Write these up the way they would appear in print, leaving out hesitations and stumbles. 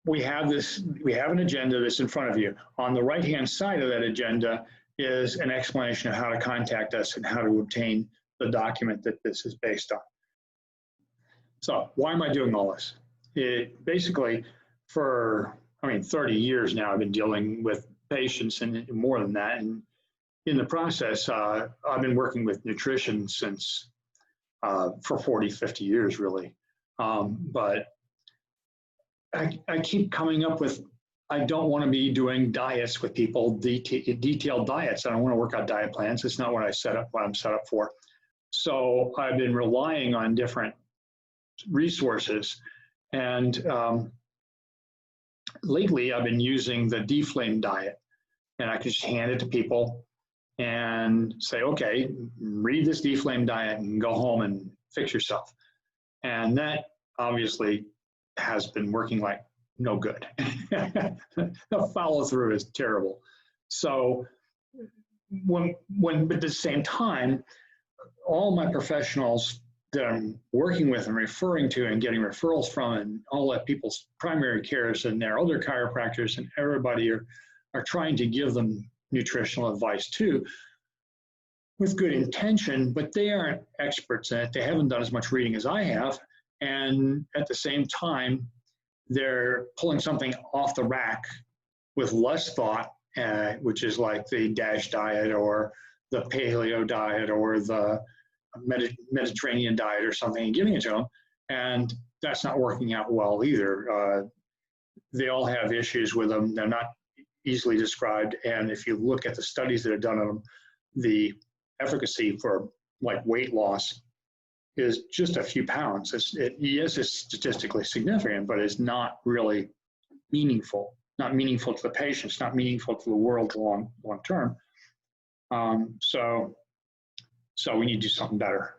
we have an agenda that's in front of you. On the right-hand side of that agenda is an explanation of how to contact us and how to obtain the document that this is based on. So why am I doing all this? Basically, for 30 years now, I've been dealing with patients and more than that. And in the process, I've been working with nutrition since for 40, 50 years, really. But I keep coming up with, I don't want to be doing diets with people, detailed diets. I don't want to work out diet plans. It's not what I'm set up for. So I've been relying on different resources. And lately I've been using the Deflame diet, and I can just hand it to people and say, okay, read this Deflame diet and go home and fix yourself. And that obviously has been working like no good. The follow through is terrible. So but at the same time, all my professionals that I'm working with and referring to and getting referrals from, and all that people's primary cares and their other chiropractors and everybody are trying to give them nutritional advice too, with good intention, but they aren't experts in it. They haven't done as much reading as I have. And at the same time, they're pulling something off the rack with less thought, which is like the DASH diet or the paleo diet or the Mediterranean diet or something, and giving it to them. And that's not working out well either. They all have issues with them. They're not easily described. And if you look at the studies that are done on them, the efficacy for like weight loss is just a few pounds. Yes, it's statistically significant, but it's not really meaningful. Not meaningful to the patients, not meaningful to the world long term. So we need to do something better.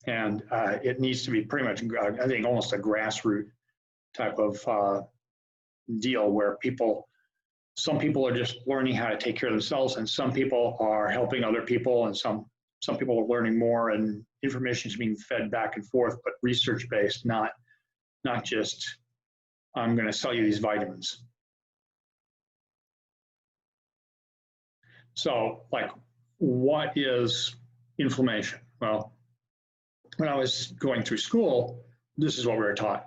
And it needs to be pretty much, I think, almost a grassroots type of deal where some people are just learning how to take care of themselves, and some people are helping other people, and some people are learning more, and information is being fed back and forth, but research-based, not just, I'm going to sell you these vitamins. So, like, what is inflammation? Well, when I was going through school, this is what we were taught.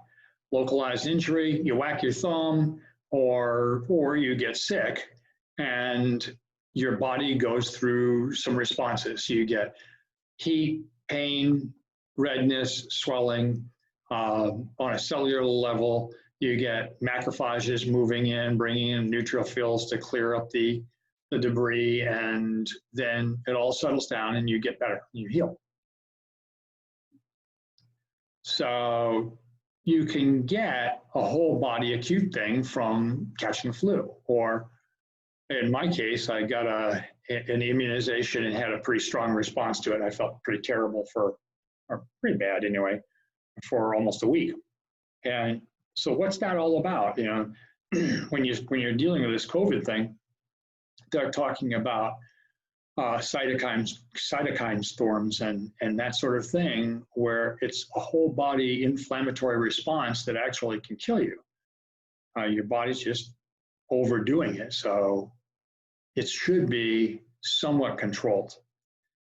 Localized injury, you whack your thumb, or you get sick, and your body goes through some responses. You get heat, pain, redness, swelling. On a cellular level, you get macrophages moving in, bringing in neutrophils to clear up the debris, and then it all settles down and you get better, you heal. So you can get a whole body acute thing from catching flu, or in my case, I got an immunization and had a pretty strong response to it. I felt pretty terrible or pretty bad anyway, for almost a week. And so what's that all about? You know, when you're dealing with this COVID thing, they're talking about cytokine storms and that sort of thing, where it's a whole body inflammatory response that actually can kill you. Your body's just overdoing it, so it should be somewhat controlled.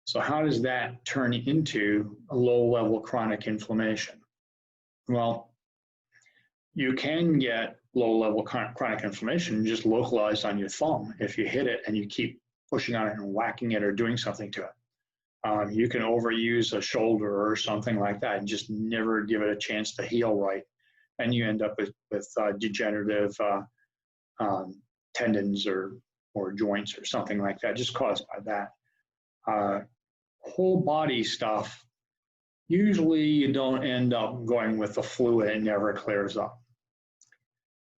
So how does that turn into a low-level chronic inflammation? Well, you can get low-level chronic inflammation just localized on your thumb if you hit it and you keep pushing on it and whacking it or doing something to it. You can overuse a shoulder or something like that and just never give it a chance to heal right. And you end up with degenerative tendons or joints or something like that, just caused by that. Whole body stuff, usually you don't end up going with the flu and it never clears up.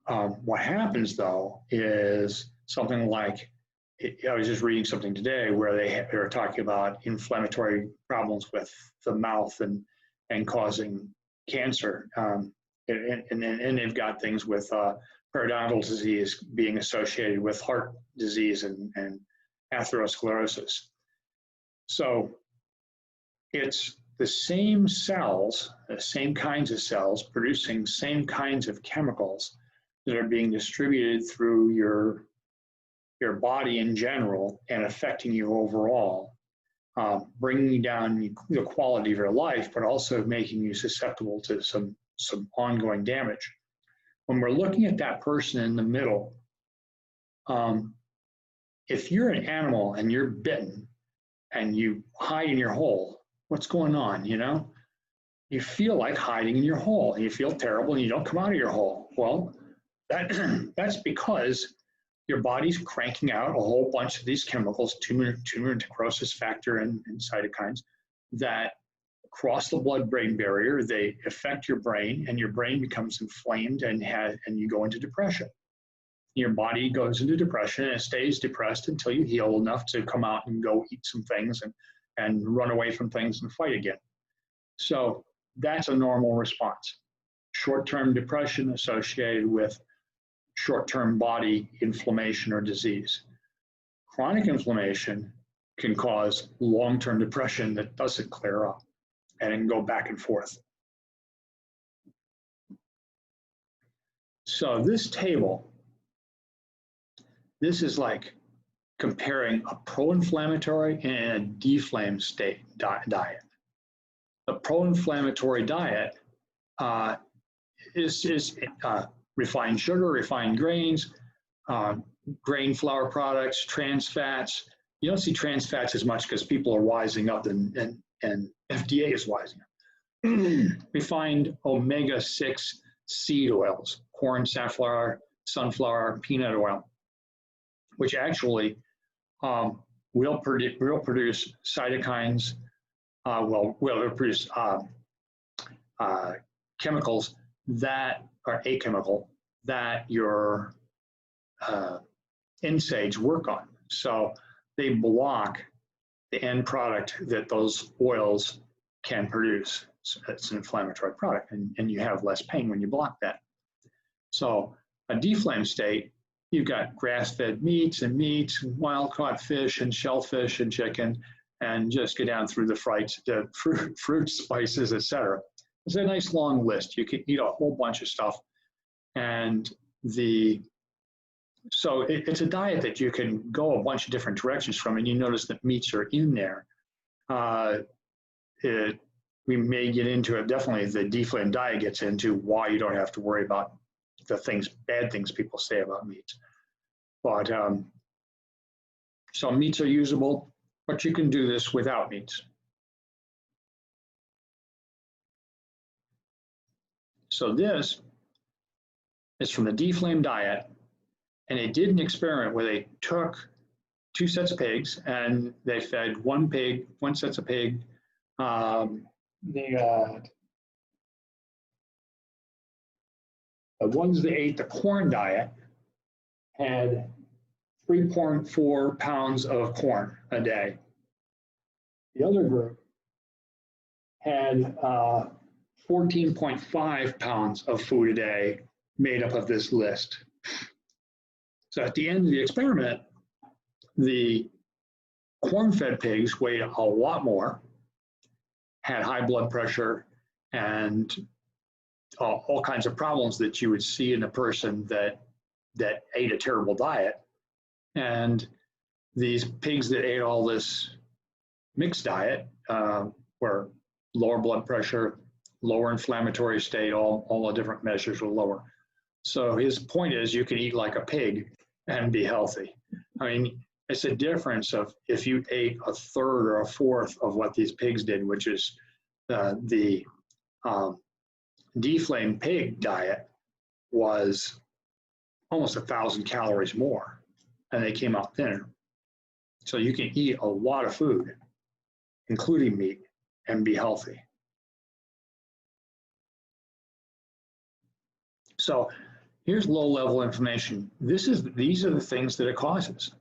What happens though is something like, I was just reading something today where they were talking about inflammatory problems with the mouth and causing cancer. And they've got things with periodontal disease being associated with heart disease and atherosclerosis. So it's the same cells, the same kinds of cells producing same kinds of chemicals, that are being distributed through your body in general and affecting you overall, bringing down the quality of your life, but also making you susceptible to some ongoing damage. When we're looking at that person in the middle, if you're an animal and you're bitten and you hide in your hole, what's going on, you know? You feel like hiding in your hole and you feel terrible and you don't come out of your hole. Well, that's because your body's cranking out a whole bunch of these chemicals, tumor necrosis factor and cytokines, that cross the blood-brain barrier. They affect your brain, and your brain becomes inflamed, and you go into depression. Your body goes into depression, and it stays depressed until you heal enough to come out and go eat some things and run away from things and fight again. So that's a normal response. Short-term depression associated with short-term body inflammation or disease. Chronic inflammation can cause long-term depression that doesn't clear up, and it can go back and forth. So this table, this is like comparing a pro-inflammatory and a deflamed state diet. The pro-inflammatory diet is refined sugar, refined grains, grain flour products, trans fats. You don't see trans fats as much because people are wising up and FDA is wising up. Refined omega-6 seed oils, corn, safflower, sunflower, peanut oil, which actually will produce cytokines, will produce chemicals that are acyclical that your NSAIDs work on. So they block the end product that those oils can produce. So it's an inflammatory product, and you have less pain when you block that. So a deflamed state, you've got grass-fed meats and wild-caught fish and shellfish and chicken, and just go down through the fruit, spices, etc. It's a nice long list. You can eat a whole bunch of stuff. And so it's a diet that you can go a bunch of different directions from, and you notice that meats are in there. We may get into it, definitely the deflamed diet gets into why you don't have to worry about the bad things people say about meats. But so meats are usable, but you can do this without meats. So this is from the deflamed diet, and they did an experiment where they took 2 sets of pigs and they fed one set of pig. The ones that ate the corn diet had 3.4 pounds of corn a day. The other group had 14.5 pounds of food a day made up of this list. So at the end of the experiment, the corn-fed pigs weighed a lot more, had high blood pressure, and all kinds of problems that you would see in a person that ate a terrible diet. And these pigs that ate all this mixed diet were lower blood pressure, lower inflammatory state, all the different measures were lower. So his point is you can eat like a pig and be healthy. I mean, it's a difference of if you ate a third or a fourth of what these pigs did, which is the deflamed pig diet was almost 1,000 calories more, and they came out thinner. So you can eat a lot of food, including meat, and be healthy. So here's low-level inflammation. These are the things that it causes.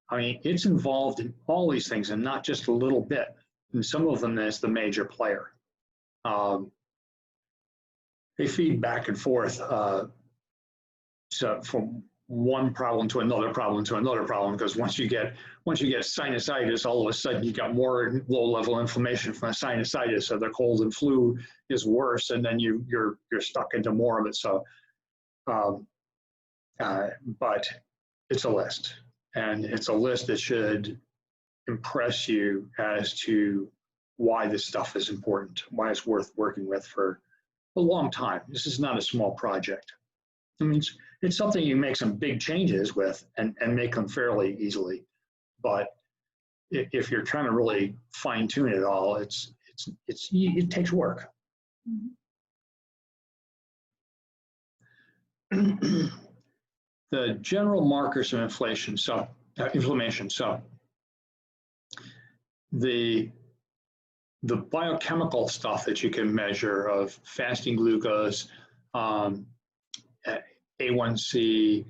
I mean, it's involved in all these things and not just a little bit. And some of them is the major player. They feed back and forth so from one problem to another problem to another problem, because once you get sinusitis, all of a sudden you got more low-level inflammation from the sinusitis. So the cold and flu is worse, and then you're stuck into more of it. So but it's a list, and it's a list that should impress you as to why this stuff is important, why it's worth working with for a long time. This is not a small project. I mean, it's something you make some big changes with and make them fairly easily. But if you're trying to really fine tune it all, it takes work. The general markers of inflammation. So the biochemical stuff that you can measure of fasting glucose, A1C,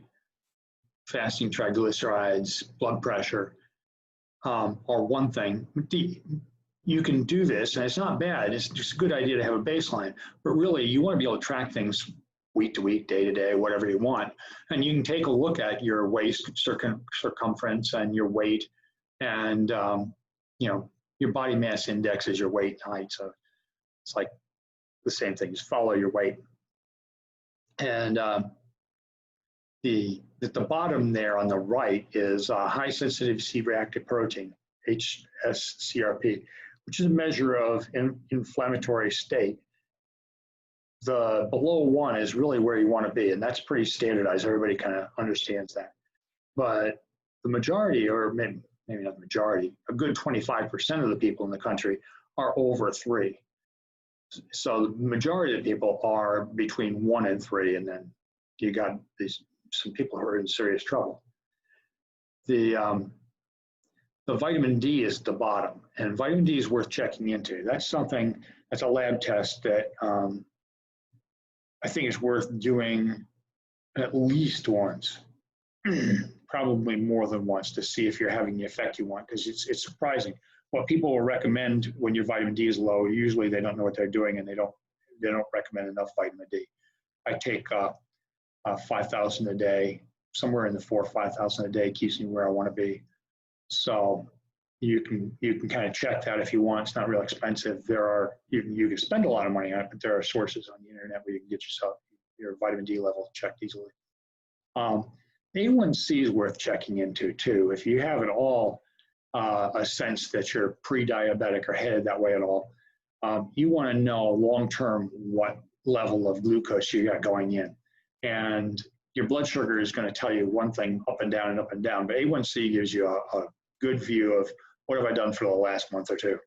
fasting triglycerides, blood pressure, are one thing. You can do this, and it's not bad. It's just a good idea to have a baseline. But really, you want to be able to track things week to week, day to day, whatever you want. And you can take a look at your waist circumference and your weight, and your body mass index is your weight and height. So it's like the same thing. Just follow your weight. And at the bottom there on the right is high sensitive C-reactive protein, HSCRP, which is a measure of inflammatory state. The below 1 is really where you want to be, and that's pretty standardized. Everybody kind of understands that. But the majority, or maybe not the majority, a good 25% of the people in the country are over 3. So the majority of the people are between 1 and 3, and then you got some people who are in serious trouble. The vitamin D is at the bottom, and vitamin D is worth checking into. That's a lab test that I think is worth doing at least once, probably more than once, to see if you're having the effect you want, because it's surprising. What people will recommend when your vitamin D is low, usually they don't know what they're doing, and they don't recommend enough vitamin D. I take 5,000 a day, somewhere in the 4,000 or 5,000 a day keeps me where I want to be. So you can kind of check that if you want. It's not real expensive. You can spend a lot of money on it, but there are sources on the internet where you can get your vitamin D level checked easily. A1C is worth checking into too. If you have at all a sense that you're pre-diabetic or headed that way at all, you want to know long-term what level of glucose you got going in. And your blood sugar is going to tell you one thing up and down and up and down, but A1C gives you a good view of what have I done for the last month or two.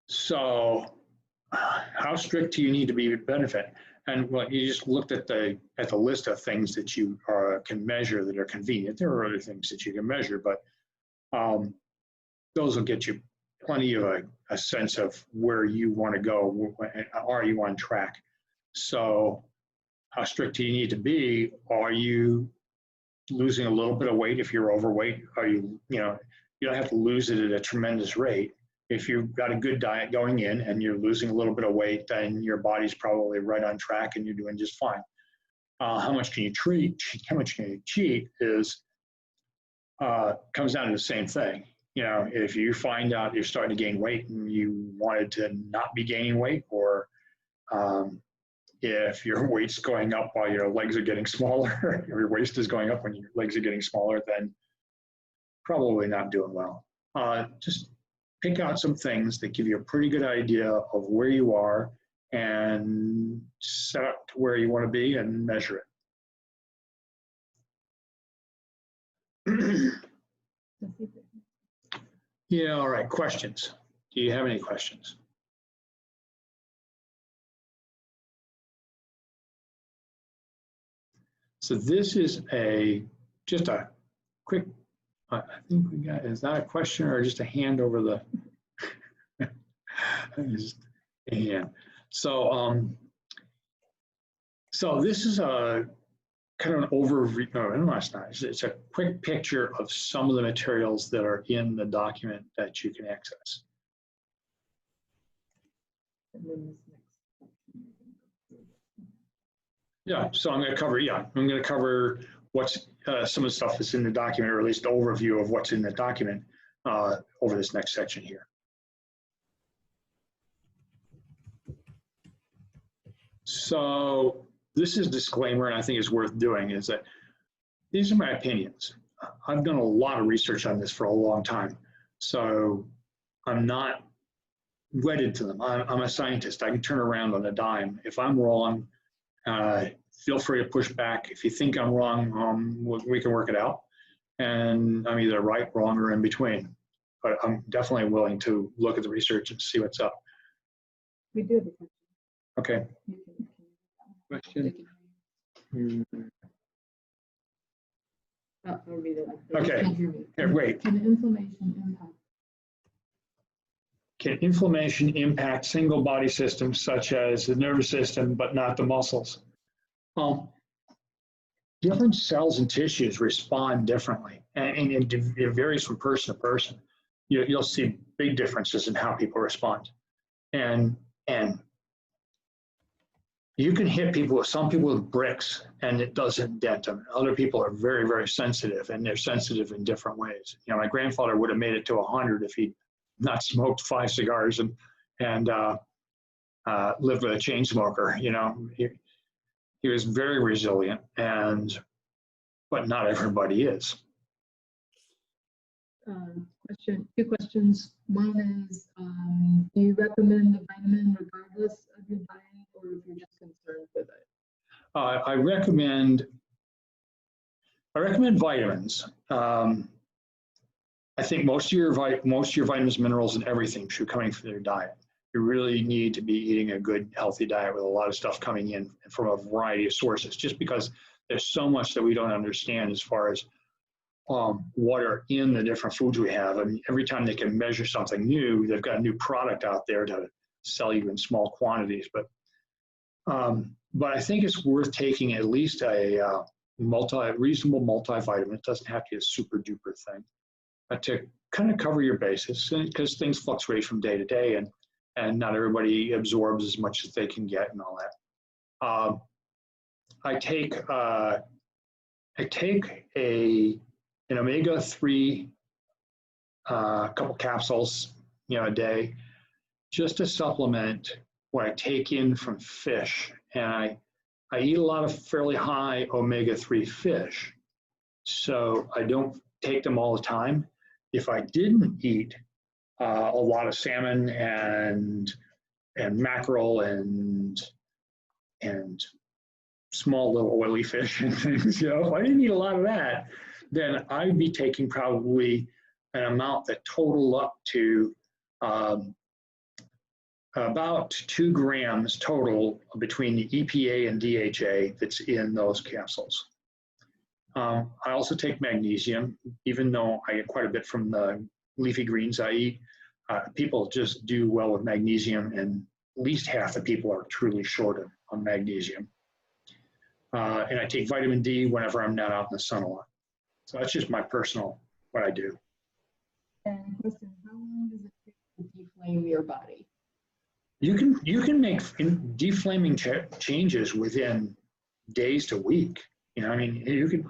So how strict do you need to be to benefit? And well, you just looked at the list of things that you can measure that are convenient. There are other things that you can measure, but those will get you plenty of a sense of where you want to go. Are you on track? So how strict do you need to be? Are you losing a little bit of weight if you're overweight? Are you don't have to lose it at a tremendous rate. If you've got a good diet going in and you're losing a little bit of weight, then your body's probably right on track and you're doing just fine. How much can you how much can you cheat is comes down to the same thing. If you find out you're starting to gain weight and you wanted to not be gaining weight, or if your weight's going up while your legs are getting smaller, your waist is going up when your legs are getting smaller, then probably not doing well. Just pick out some things that give you a pretty good idea of where you are and set up to where you want to be and measure it. Yeah, all right, questions. Do you have any questions? So this is just a quick, I think we got, is that a question or just a hand over the, just a hand. So, so this is a kind of an overview, no, it's not. It's a quick picture of some of the materials that are in the document that you can access. Yeah, so I'm going to cover what's some of the stuff that's in the document, or at least the overview of what's in the document over this next section here. So this is a disclaimer, and I think it's worth doing, is that these are my opinions. I've done a lot of research on this for a long time, so I'm not wedded to them. I'm a scientist. I can turn around on a dime. If I'm wrong, feel free to push back. If you think I'm wrong, we can work it out. And I'm either right, wrong, or in between. But I'm definitely willing to look at the research and see what's up. We do have a question. Okay. Question? I'll read it. Okay. Here, wait. Can inflammation impact single body systems such as the nervous system, but not the muscles? Different cells and tissues respond differently, and it varies from person to person. You'll see big differences in how people respond. And you can hit people with, some people with bricks and it doesn't dent them. Other people are very, very sensitive, and they're sensitive in different ways. You know, my grandfather would have made it to 100 if he'd not smoked 5 cigars and lived with a chain smoker. You know, he was very resilient, but not everybody is. Two questions. One is, do you recommend the vitamin regardless of your diet, or if you're just concerned with it? I recommend vitamins. I think most of your vitamins, minerals, and everything should be coming from your diet. You really need to be eating a good, healthy diet with a lot of stuff coming in from a variety of sources, just because there's so much that we don't understand as far as what are in the different foods we have. I mean, every time they can measure something new, they've got a new product out there to sell you in small quantities. But I think it's worth taking at least a reasonable multivitamin. It doesn't have to be a super duper thing, to kind of cover your bases, because things fluctuate from day to day, and not everybody absorbs as much as they can get and all that. I take an omega-3, couple capsules, a day, just to supplement what I take in from fish. And I eat a lot of fairly high omega-3 fish, so I don't take them all the time. If I didn't eat a lot of salmon and mackerel and small little oily fish and things, if I didn't eat a lot of that, then I'd be taking probably an amount that total up to about 2 grams total between the EPA and DHA that's in those capsules. I also take magnesium, even though I get quite a bit from the leafy greens I eat. People just do well with magnesium, and at least half the people are truly short on magnesium. And I take vitamin D whenever I'm not out in the sun a lot. So that's just my personal, what I do. And question, how long does it take to deflame your body? You can make deflaming changes within days to week. I mean,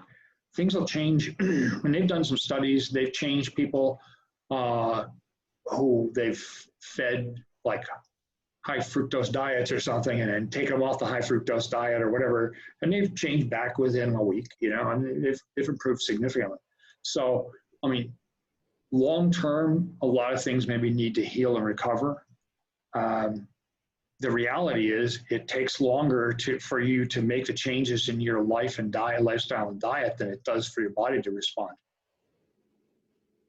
things will change. When they've done some studies, they've changed people who they've fed like high fructose diets or something, and then take them off the high fructose diet or whatever, and they've changed back within a week, and they've improved significantly. So, I mean, long term, a lot of things maybe need to heal and recover. The reality is it takes longer for you to make the changes in your lifestyle and diet than it does for your body to respond.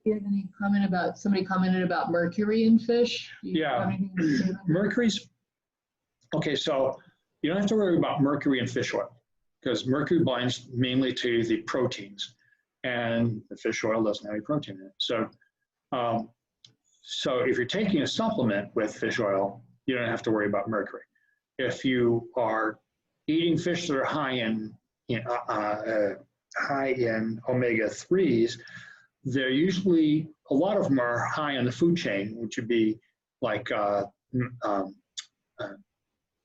Do you have any comment about, somebody commented about mercury in fish? Yeah, mercury's, okay, so you don't have to worry about mercury in fish oil, because mercury binds mainly to the proteins, and the fish oil doesn't have any protein in it. So, so if you're taking a supplement with fish oil, you don't have to worry about mercury. If you are eating fish that are high in omega-3s, they're usually, a lot of them are high on the food chain, which would be like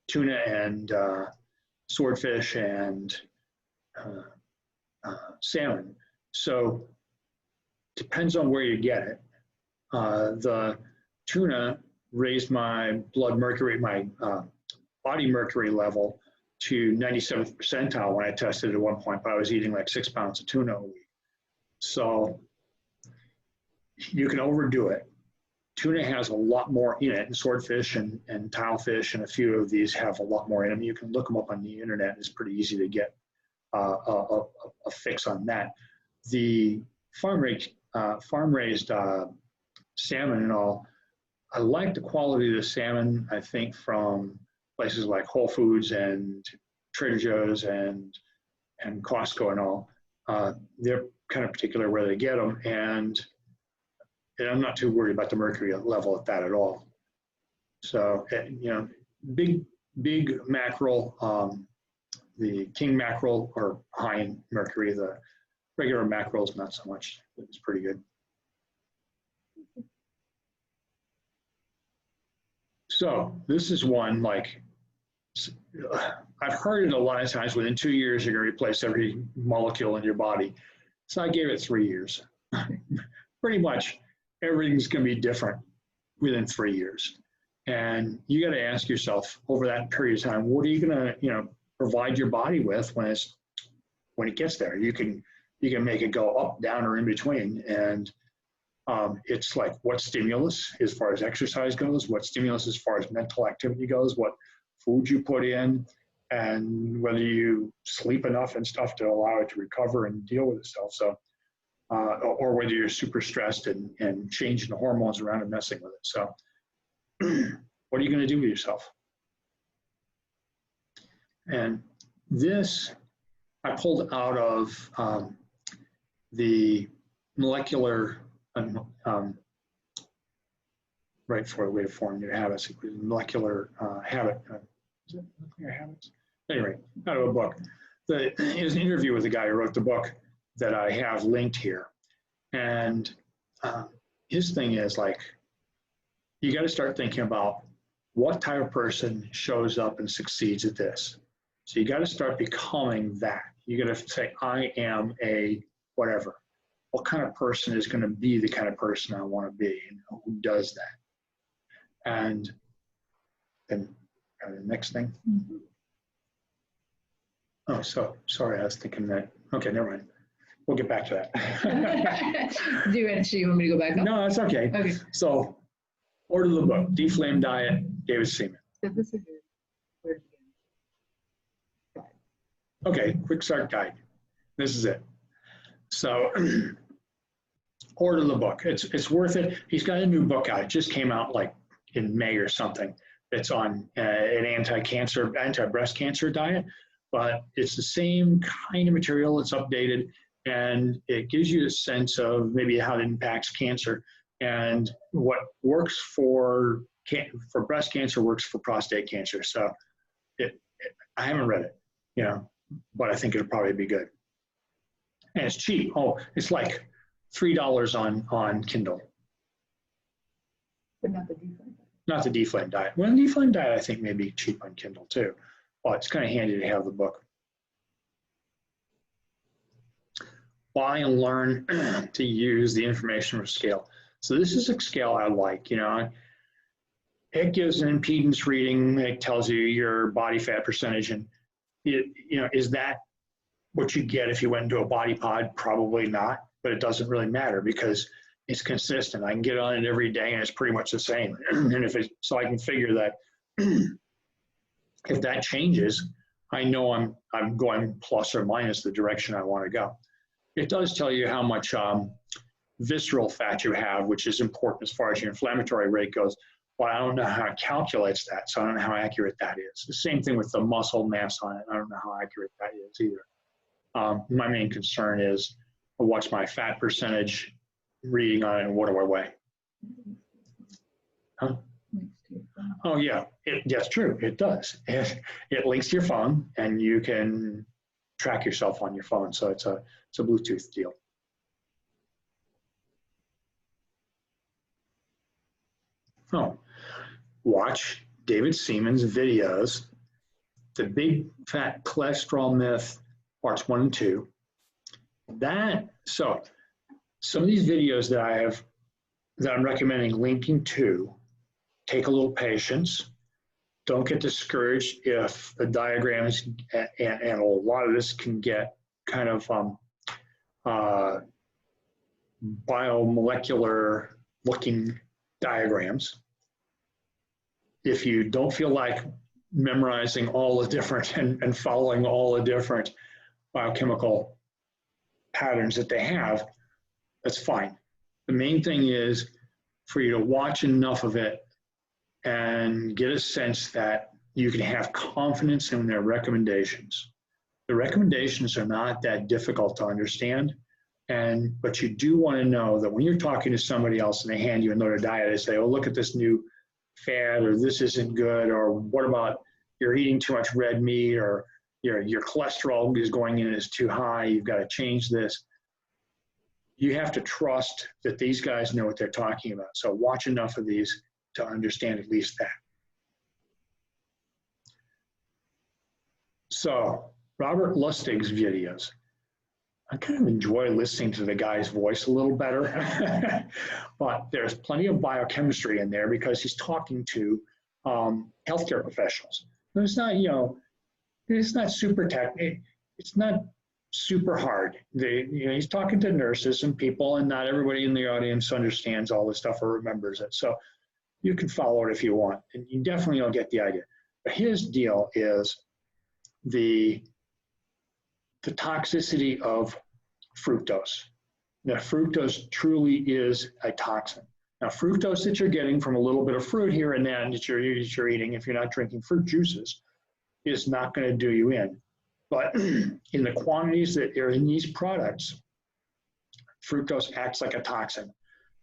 tuna and swordfish and salmon. So depends on where you get it. The tuna raised my blood mercury, my body mercury level to 97th percentile when I tested at one point, but I was eating like 6 pounds of tuna a week. So you can overdo it. Tuna has a lot more in it, and swordfish and tilefish and a few of these have a lot more in them. You can look them up on the internet. It's pretty easy to get a fix on that. The farm-raised salmon and all, I like the quality of the salmon, I think, from places like Whole Foods and Trader Joe's and Costco and all. They're kind of particular where they get them, and I'm not too worried about the mercury level at that at all. So, you know, big mackerel, the king mackerel are high in mercury. The regular mackerels, not so much. It's pretty good. So this is one, like, I've heard it a lot of times, within 2 years, you're going to replace every molecule in your body. So I gave it 3 years. Pretty much everything's going to be different within 3 years. And you got to ask yourself over that period of time, what are you going to, you know, provide your body with when it gets there? You can make it go up, down, or in between. And it's like, what stimulus as far as exercise goes, what stimulus as far as mental activity goes, what food you put in, and whether you sleep enough and stuff to allow it to recover and deal with itself. So, or whether you're super stressed and changing the hormones around and messing with it. So what are you going to do with yourself? And this I pulled out of the molecular, right for the way to form new habits, molecular habit. Is it molecular habits? Anyway, out of a book. It was an interview with the guy who wrote the book that I have linked here. And his thing is, like, you got to start thinking about what type of person shows up and succeeds at this. So you got to start becoming that. You got to say, I am a whatever. What kind of person is going to be the kind of person I want to be, and who does that? And then the next thing. Mm-hmm. Oh, so sorry, I was thinking that. Okay, never mind. We'll get back to that. Do you want me to go back up? No, that's okay. Okay. So, order the book, Deflame Diet, David Seaman. This is your guide. Okay, quick start guide. This is it. So, order the book. It's worth it. He's got a new book out. It just came out like in May or something. It's on an anti-breast cancer diet, but it's the same kind of material. It's updated, and it gives you a sense of maybe how it impacts cancer, and what works for breast cancer works for prostate cancer. So I haven't read it, you know, but I think it'll probably be good. And it's cheap. Oh, it's like $3 on Kindle. But not the Deflame diet. Not the Deflame diet. Well, the Deflame diet I think may be cheap on Kindle too. Well, it's kind of handy to have the book. Buy and learn to use the information scale. So this is a scale I like, you know. It gives an impedance reading. It tells you your body fat percentage, and it, you know, is that what you get if you went into a body pod? Probably not, but it doesn't really matter because it's consistent. I can get on it every day and it's pretty much the same. And so I can figure that if that changes, I know I'm going plus or minus the direction I want to go. It does tell you how much visceral fat you have, which is important as far as your inflammatory rate goes. But I don't know how it calculates that, so I don't know how accurate that is. The same thing with the muscle mass on it. I don't know how accurate that is either. My main concern is what's my fat percentage reading on it, and what do I weigh? Huh? Oh yeah, that's true. It does. It links to your phone, and you can track yourself on your phone. So it's a Bluetooth deal. Oh, watch David Seaman's videos, The Big Fat Cholesterol Myth, parts 1 and 2. So some of these videos that I'm recommending linking to take a little patience, don't get discouraged if the diagrams, and a lot of this can get kind of biomolecular looking diagrams. If you don't feel like memorizing all the different and following all the different biochemical patterns that they have, that's fine. The main thing is for you to watch enough of it and get a sense that you can have confidence in their recommendations. The recommendations are not that difficult to understand, but you do want to know that when you're talking to somebody else and they hand you another diet, they say, oh, look at this new fad, or this isn't good, or what about you're eating too much red meat, or your cholesterol is going in is too high, you've got to change this. You have to trust that these guys know what they're talking about. So watch enough of these to understand at least that. So Robert Lustig's videos. I kind of enjoy listening to the guy's voice a little better, but there's plenty of biochemistry in there because he's talking to healthcare professionals. It's not, it's not super it's not super hard. He's talking to nurses and people, and not everybody in the audience understands all this stuff or remembers it. So you can follow it if you want, and you definitely don't get the idea. But his deal is the toxicity of fructose. Now, fructose truly is a toxin. Now, fructose that you're getting from a little bit of fruit here and there that you're eating, if you're not drinking fruit juices, is not going to do you in. But in the quantities that are in these products, fructose acts like a toxin.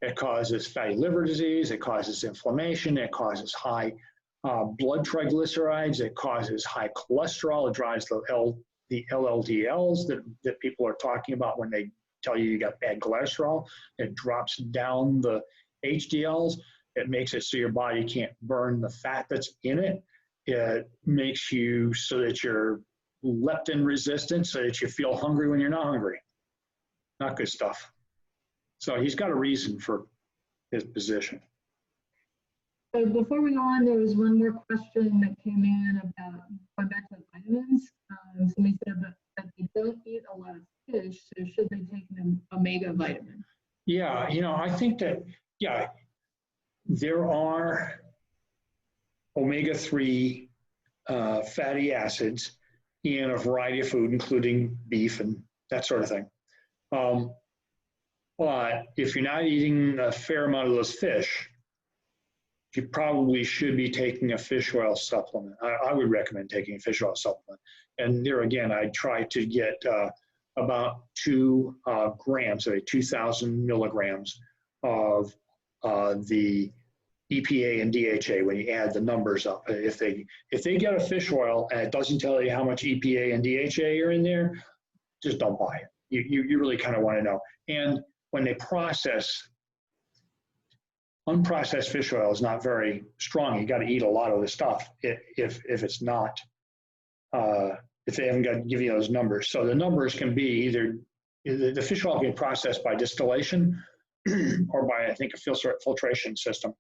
It causes fatty liver disease, it causes inflammation, it causes high blood triglycerides, it causes high cholesterol, it drives the LLDLs that people are talking about when they tell you got bad cholesterol. It drops down the HDLs. It makes it so your body can't burn the fat that's in it. It makes you so that you're leptin resistant, so that you feel hungry when you're not hungry. Not good stuff. So he's got a reason for his position. So before we go on, there was one more question that came in about going back to the vitamins. Somebody said that they don't eat a lot of fish, so should they take an omega vitamin? Yeah, I think that, there are omega-3 fatty acids in a variety of food, including beef and that sort of thing. But if you're not eating a fair amount of those fish, you probably should be taking a fish oil supplement. I would recommend taking a fish oil supplement. And there again, I try to get about 2 grams, 2,000 milligrams of the EPA and DHA when you add the numbers up. If they get a fish oil and it doesn't tell you how much EPA and DHA are in there, just don't buy it. You really kind of want to know. And when they process, unprocessed fish oil is not very strong. You got to eat a lot of this stuff if it's not, if they haven't got to give you those numbers. So the numbers can be either, the fish oil can be processed by distillation or by, I think, a filtration system.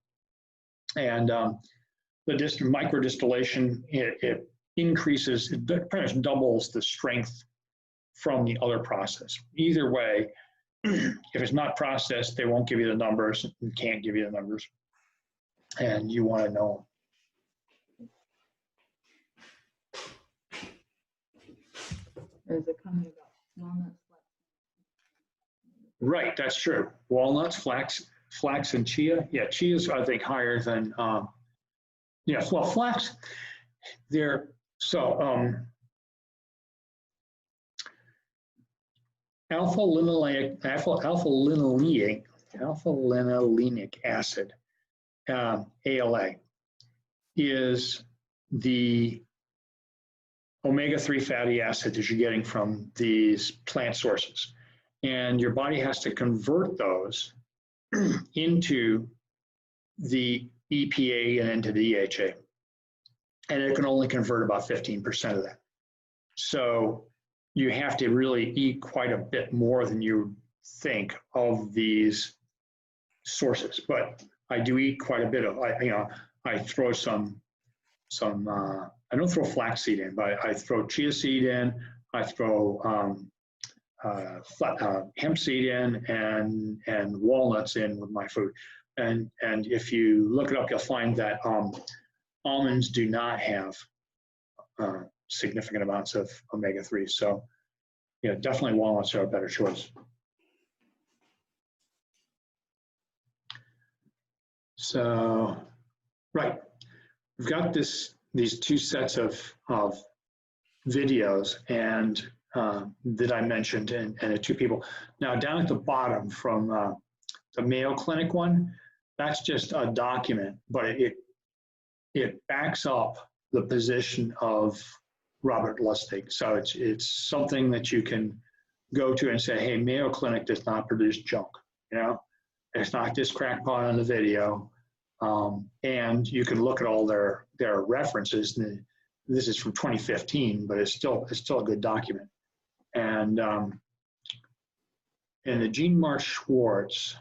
And the micro distillation, it increases, it pretty much doubles the strength from the other process. Either way, if it's not processed, they won't give you the numbers and can't give you the numbers. And you want to know. There's a comment about walnuts. Right, that's true. Walnuts, flax and chia. Yeah, chia is, I think, higher than, well, flax, they're, so, alpha-linolenic acid, ALA, is the omega-3 fatty acid that you're getting from these plant sources. And your body has to convert those into the EPA and into the DHA. And it can only convert about 15% of that. So you have to really eat quite a bit more than you think of these sources. But I do eat quite a bit of, I throw some I don't throw flaxseed in, but I throw chia seed in, I throw hemp seed in, and walnuts in with my food. And if you look it up, you'll find that almonds do not have significant amounts of omega-3. So yeah, definitely walnuts are a better choice. So, right, we've got these two sets of videos and that I mentioned, and the two people. Now down at the bottom from the Mayo Clinic one, that's just a document, but it backs up the position of Robert Lustig. So it's something that you can go to and say, hey, Mayo Clinic does not produce junk, you know? It's not this crackpot on the video. And you can look at all their references. And this is from 2015, but it's still a good document. And the Gene Marsh Schwartz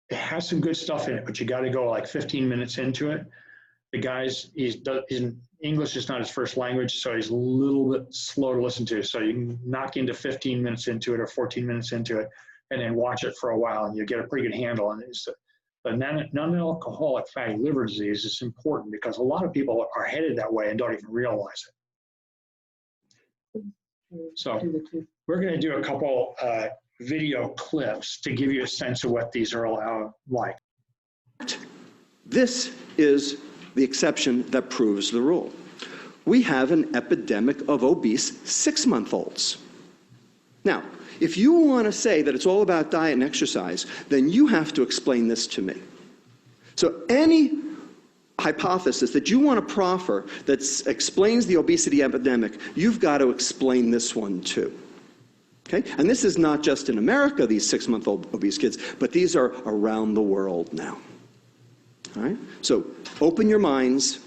it has some good stuff in it, but you got to go like 15 minutes into it. The guy's English is not his first language, so he's a little bit slow to listen to. So you can knock into 15 minutes into it or 14 minutes into it, and then watch it for a while, and you get a pretty good handle on it. But non-alcoholic fatty liver disease is important because a lot of people are headed that way and don't even realize it. So we're going to do a couple video clips to give you a sense of what these are like. This is the exception that proves the rule. We have an epidemic of obese 6-month-olds. Now, if you want to say that it's all about diet and exercise, then you have to explain this to me. So any hypothesis that you want to proffer that explains the obesity epidemic, you've got to explain this one too. Okay? And this is not just in America, these 6-month-old obese kids, but these are around the world now. All right? So open your minds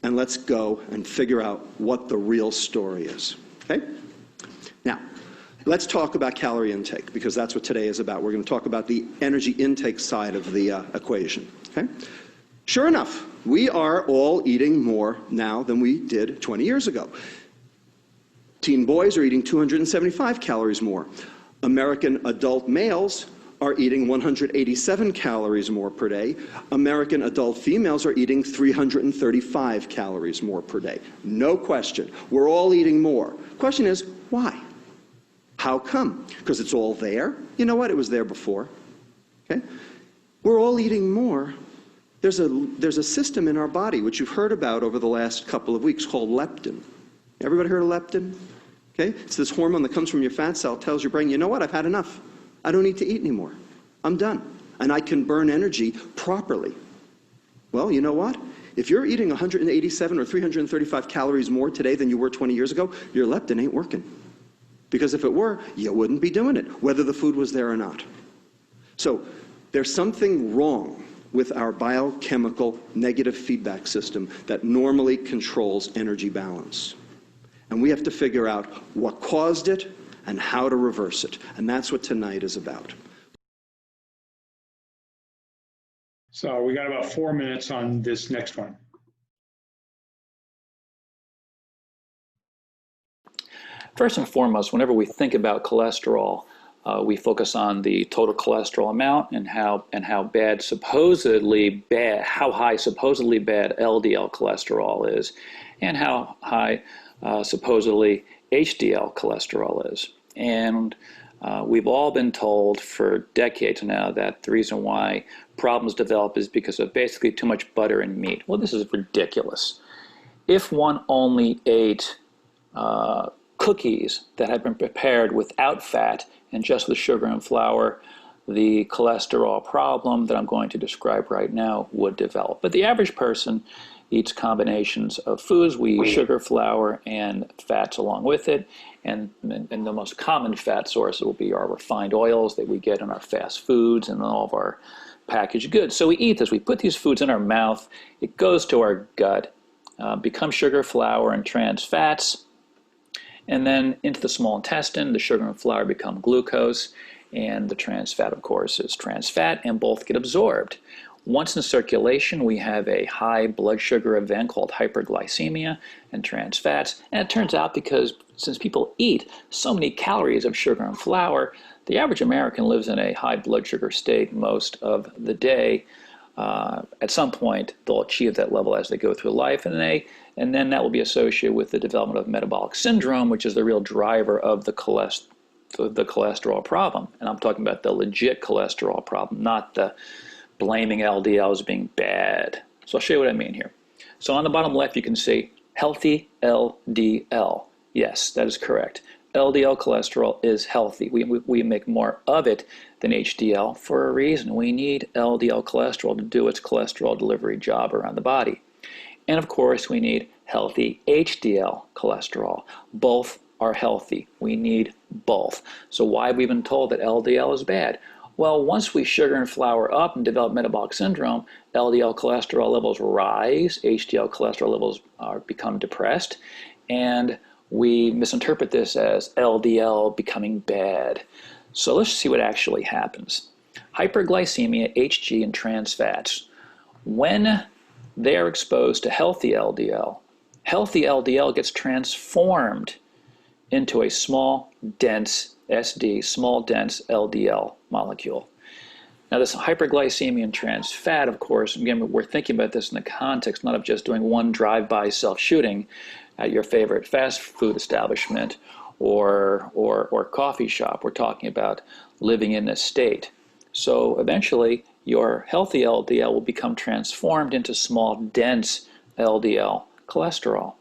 and let's go and figure out what the real story is. Okay? Now, let's talk about calorie intake, because that's what today is about. We're going to talk about the energy intake side of the equation. Okay? Sure enough, we are all eating more now than we did 20 years ago. Teen boys are eating 275 calories more. American adult males are eating 187 calories more per day. American adult females are eating 335 calories more per day. No question. We're all eating more. Question is, why? How come? Because it's all there? You know what? It was there before. Okay? We're all eating more. There's a system in our body, which you've heard about over the last couple of weeks, called leptin. Everybody heard of leptin? Okay? It's this hormone that comes from your fat cell, tells your brain, you know what? I've had enough. I don't need to eat anymore. I'm done. And I can burn energy properly. Well, you know what? If you're eating 187 or 335 calories more today than you were 20 years ago, your leptin ain't working. Because if it were, you wouldn't be doing it, whether the food was there or not. So there's something wrong with our biochemical negative feedback system that normally controls energy balance. And we have to figure out what caused it and how to reverse it. And that's what tonight is about. So we got about 4 minutes on this next one. First and foremost, whenever we think about cholesterol, we focus on the total cholesterol amount and how high supposedly bad LDL cholesterol is, and how high supposedly HDL cholesterol is. And we've all been told for decades now that the reason why problems develop is because of basically too much butter and meat. Well, this is ridiculous. If one only ate cookies that have been prepared without fat and just with sugar and flour, the cholesterol problem that I'm going to describe right now would develop. But the average person eats combinations of foods. We eat sugar, flour, and fats along with it. And the most common fat source will be our refined oils that we get in our fast foods and all of our packaged goods. So we eat this. We put these foods in our mouth. It goes to our gut, becomes sugar, flour, and trans fats. And then into the small intestine, the sugar and flour become glucose, and the trans fat, of course, is trans fat, and both get absorbed. Once in circulation, we have a high blood sugar event called hyperglycemia and trans fats. And it turns out because since people eat so many calories of sugar and flour, the average American lives in a high blood sugar state most of the day. At some point, they'll achieve that level as they go through life, and then that will be associated with the development of metabolic syndrome, which is the real driver of the cholesterol problem. And I'm talking about the legit cholesterol problem, not the blaming LDL as being bad. So I'll show you what I mean here. So on the bottom left, you can see healthy LDL. Yes, that is correct. LDL cholesterol is healthy. We make more of it than HDL for a reason. We need LDL cholesterol to do its cholesterol delivery job around the body. And of course, we need healthy HDL cholesterol. Both are healthy. We need both. So why have we been told that LDL is bad? Well, once we sugar and flour up and develop metabolic syndrome, LDL cholesterol levels rise, HDL cholesterol levels become depressed, and we misinterpret this as LDL becoming bad. So let's see what actually happens. Hyperglycemia, HG, and trans fats, when they are exposed to healthy LDL gets transformed into a small, dense SD, small, dense LDL molecule. Now this hyperglycemia and trans fat, of course, again, we're thinking about this in the context not of just doing one drive-by self-shooting at your favorite fast food establishment or coffee shop. We're talking about living in this state. So eventually your healthy LDL will become transformed into small, dense LDL cholesterol.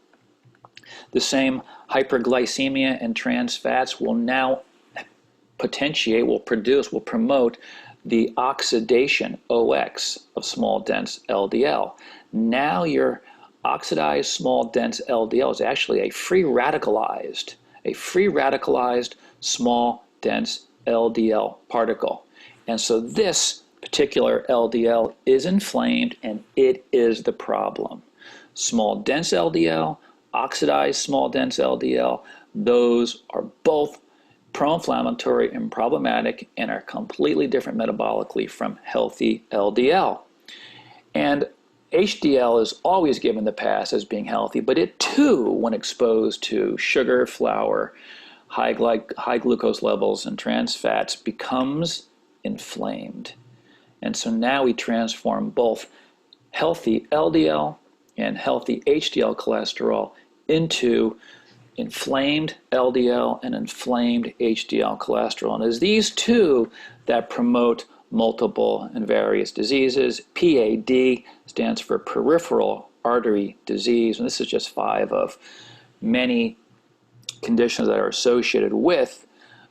The same hyperglycemia and trans fats will now potentiate, will promote the oxidation, OX, of small, dense LDL. Now your oxidized small, dense LDL is actually a free radicalized small, dense LDL particle. And so this particular LDL is inflamed, and it is the problem. Small, dense LDL, oxidized small, dense LDL, those are both pro-inflammatory and problematic and are completely different metabolically from healthy LDL. And HDL is always given the pass as being healthy, but it too, when exposed to sugar, flour, high glucose levels, and trans fats, becomes inflamed. And so now we transform both healthy LDL and healthy HDL cholesterol into inflamed LDL and inflamed HDL cholesterol. And it's these two that promote multiple and various diseases. PAD stands for peripheral artery disease, and this is just 5 of many conditions that are associated with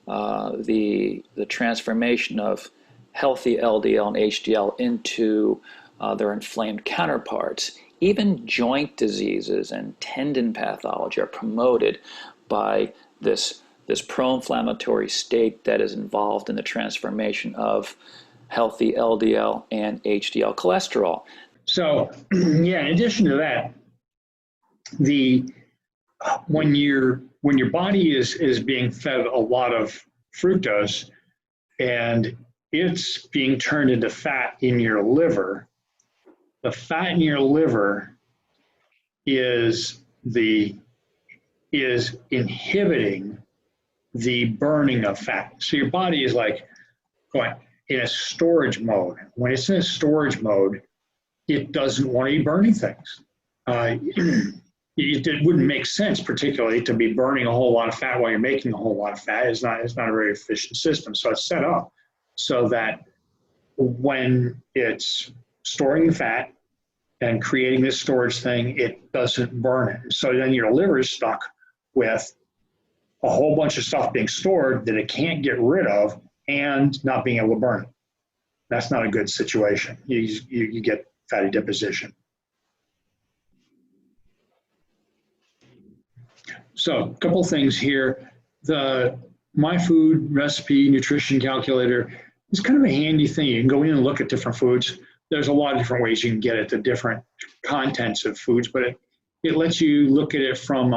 the transformation of healthy LDL and HDL into their inflamed counterparts. Even joint diseases and tendon pathology are promoted by this pro-inflammatory state that is involved in the transformation of healthy LDL and HDL cholesterol. So, yeah, in addition to that, when your body is being fed a lot of fructose and it's being turned into fat in your liver, the fat in your liver is inhibiting the burning of fat. So your body is like going in a storage mode. When it's in a storage mode, it doesn't want to be burning things. It wouldn't make sense, particularly, to be burning a whole lot of fat while you're making a whole lot of fat. It's not a very efficient system. So it's set up so that when it's storing the fat and creating this storage thing, it doesn't burn it. So then your liver is stuck with a whole bunch of stuff being stored that it can't get rid of and not being able to burn it. That's not a good situation. You get fatty deposition. So a couple things here. The My Food Recipe Nutrition Calculator is kind of a handy thing. You can go in and look at different foods. There's a lot of different ways you can get at the different contents of foods, but it lets you look at it from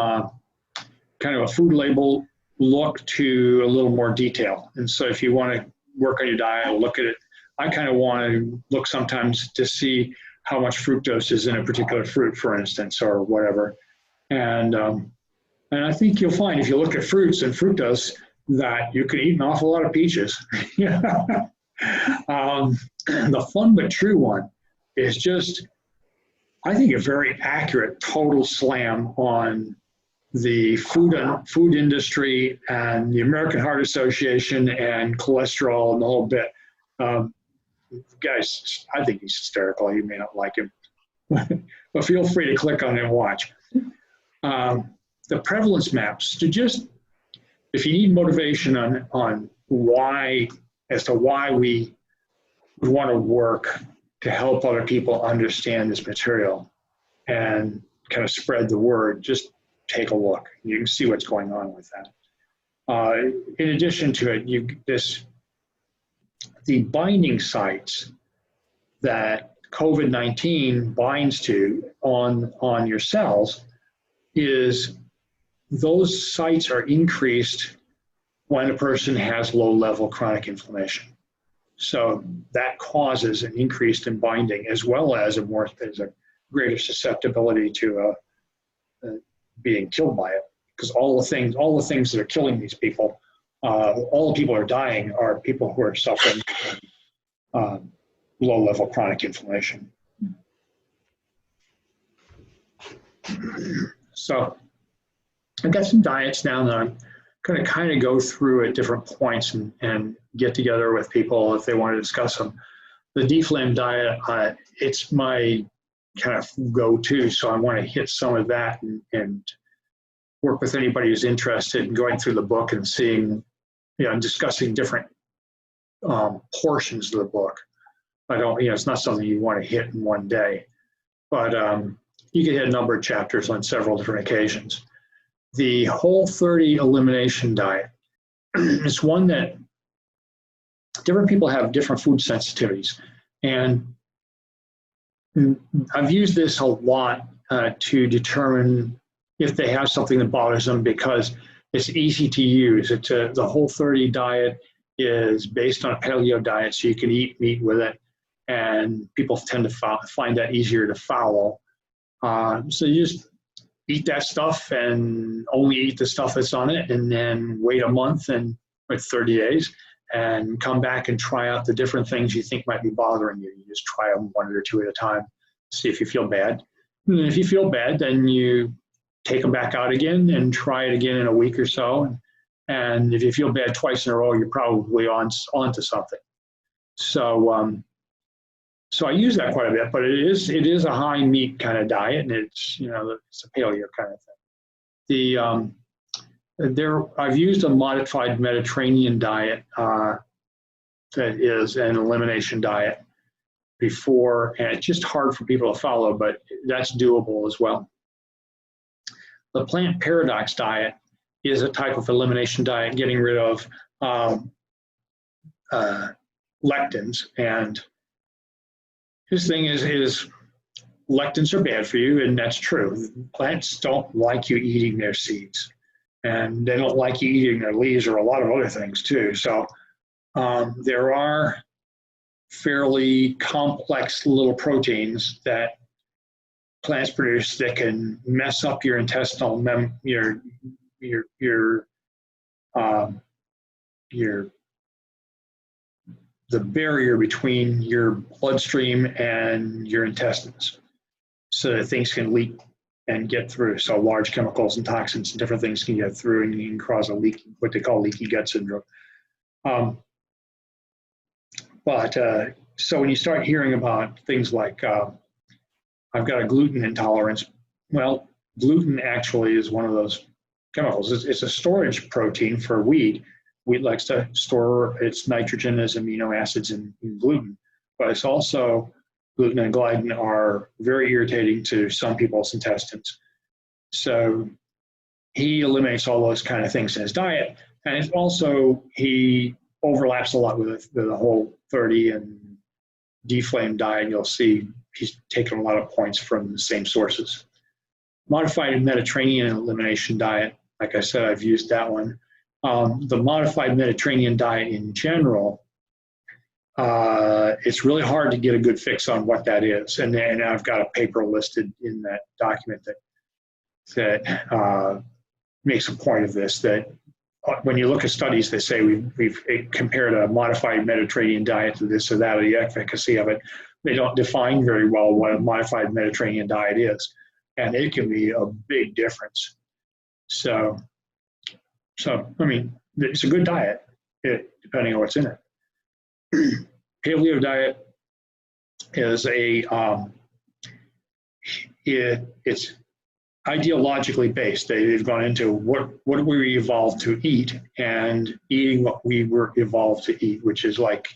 kind of a food label look to a little more detail. And so if you want to work on your diet, look at it I kind of want to look sometimes to see how much fructose is in a particular fruit, for instance, or whatever. And I think you'll find if you look at fruits and fructose that you can eat an awful lot of peaches. The fun but true one is just, I think, a very accurate total slam on the food industry and the American Heart Association and cholesterol and the whole bit. Guys, I think he's hysterical. You may not like him, but feel free to click on it and watch. The prevalence maps to just, if you need motivation on why, as to why we would want to work to help other people understand this material and kind of spread the word, just take a look. You can see what's going on with that. In addition to it, the binding sites that COVID-19 binds to on your cells is those sites are increased when a person has low-level chronic inflammation. So that causes an increase in binding, as well as a greater susceptibility to being killed by it. Because all the things that are killing these people, all the people who are dying are people who are suffering from low-level chronic inflammation. So I've got some diets now that I'm going to kind of go through at different points and get together with people if they want to discuss them. The deflame diet, it's my kind of go-to, so I want to hit some of that and work with anybody who's interested in going through the book and seeing, discussing different portions of the book. I don't, it's not something you want to hit in one day, but you can hit a number of chapters on several different occasions. The Whole30 elimination diet is one that different people have different food sensitivities. And I've used this a lot to determine if they have something that bothers them, because it's easy to use. The Whole30 diet is based on a paleo diet, so you can eat meat with it, and people tend to find that easier to follow. So you just eat that stuff and only eat the stuff that's on it, and then wait a month or 30 days and come back and try out the different things you think might be bothering you. You just try them one or two at a time, see if you feel bad. And if you feel bad, then you take them back out again and try it again in a week or so. And if you feel bad twice in a row, you're probably on to something. So I use that quite a bit, but it is a high meat kind of diet, and it's it's a paleo kind of thing. I've used a modified Mediterranean diet that is an elimination diet before, and it's just hard for people to follow, but that's doable as well. The plant paradox diet is a type of elimination diet, getting rid of lectins. And his thing is lectins are bad for you, and that's true. Plants don't like you eating their seeds, and they don't like you eating their leaves or a lot of other things too. So there are fairly complex little proteins that plants produce that can mess up your intestinal the barrier between your bloodstream and your intestines, so that things can leak and get through. So large chemicals and toxins and different things can get through, and you can cause what they call leaky gut syndrome. So when you start hearing about things like, I've got a gluten intolerance, well, gluten actually is one of those chemicals. It's a storage protein for wheat. Wheat likes to store its nitrogen as amino acids in gluten, but it's also, gluten and gliadin are very irritating to some people's intestines. So he eliminates all those kind of things in his diet, and it's also, he overlaps a lot with the Whole30 and deflame diet. You'll see he's taken a lot of points from the same sources. Modified Mediterranean elimination diet, like I said, I've used that one. The modified Mediterranean diet in general it's really hard to get a good fix on what that is. And then I've got a paper listed in that document that makes a point of this, that when you look at studies, they say we've compared a modified Mediterranean diet to this or that, or the efficacy of it. They don't define very well what a modified Mediterranean diet is. And it can be a big difference. So I mean, it's a good diet, depending on what's in it. Paleo diet is it's ideologically based. They've gone into what we evolved to eat, and eating what we were evolved to eat, which is like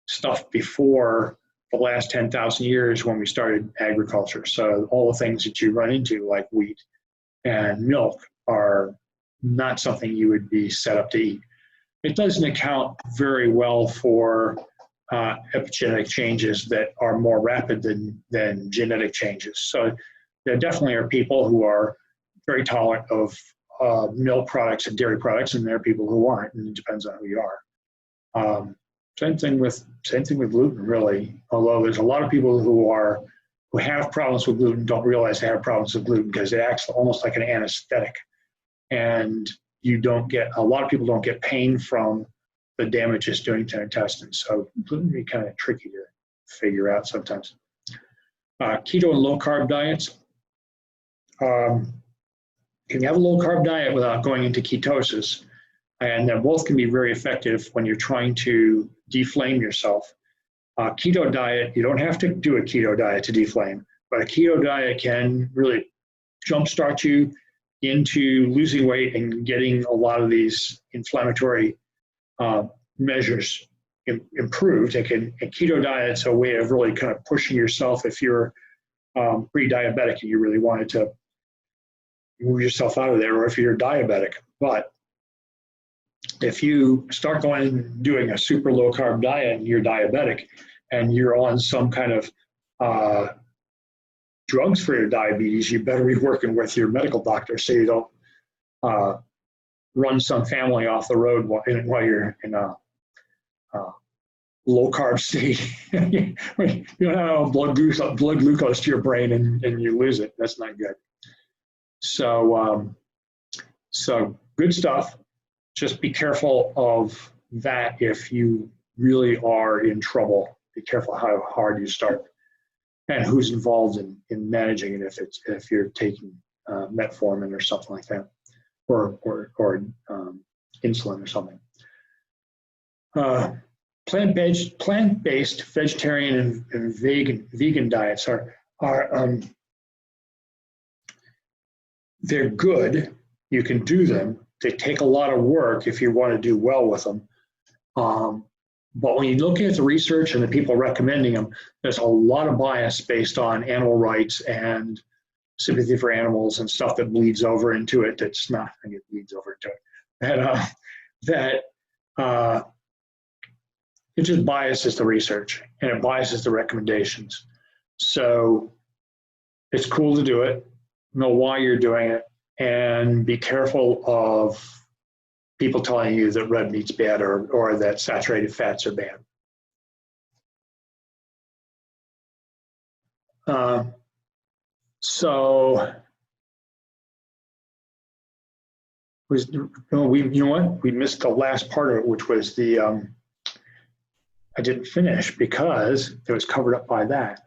stuff before the last 10,000 years when we started agriculture. So all the things that you run into, like wheat and milk, are not something you would be set up to eat. It doesn't account very well for epigenetic changes that are more rapid than genetic changes. So there definitely are people who are very tolerant of milk products and dairy products, and there are people who aren't, and it depends on who you are. Same thing with gluten, really. Although there's a lot of people who have problems with gluten don't realize they have problems with gluten because it acts almost like an anesthetic, and a lot of people don't get pain from the damage it's doing to their intestines. So gluten can be kind of tricky to figure out sometimes. Keto and low carb diets. Can you have a low carb diet without going into ketosis? And both can be very effective when you're trying to deflame yourself. Keto diet, you don't have to do a keto diet to deflame, but a keto diet can really jumpstart you into losing weight and getting a lot of these inflammatory measures improved. A keto diet's a way of really kind of pushing yourself if you're pre-diabetic and you really wanted to move yourself out of there, or if you're diabetic. But if you start going and doing a super low carb diet and you're diabetic and you're on some kind of drugs for your diabetes, you better be working with your medical doctor so you don't run some family off the road while you're in a low carb state. You don't have blood glucose to your brain and you lose it. That's not good. So good stuff. Just be careful of that if you really are in trouble. Be careful how hard you start and who's involved in managing it, if you're taking metformin or something like that, or insulin or something. Plant-based vegetarian and vegan diets are they're good. You can do them. They take a lot of work if you want to do well with them. But when you look at the research and the people recommending them, there's a lot of bias based on animal rights and sympathy for animals and stuff that bleeds over into it. That's not, I think it bleeds over into it. It just biases the research and it biases the recommendations. So it's cool to do it, know why you're doing it, and be careful of people telling you that red meat's bad or that saturated fats are bad. We missed the last part of it, which was I didn't finish because it was covered up by that.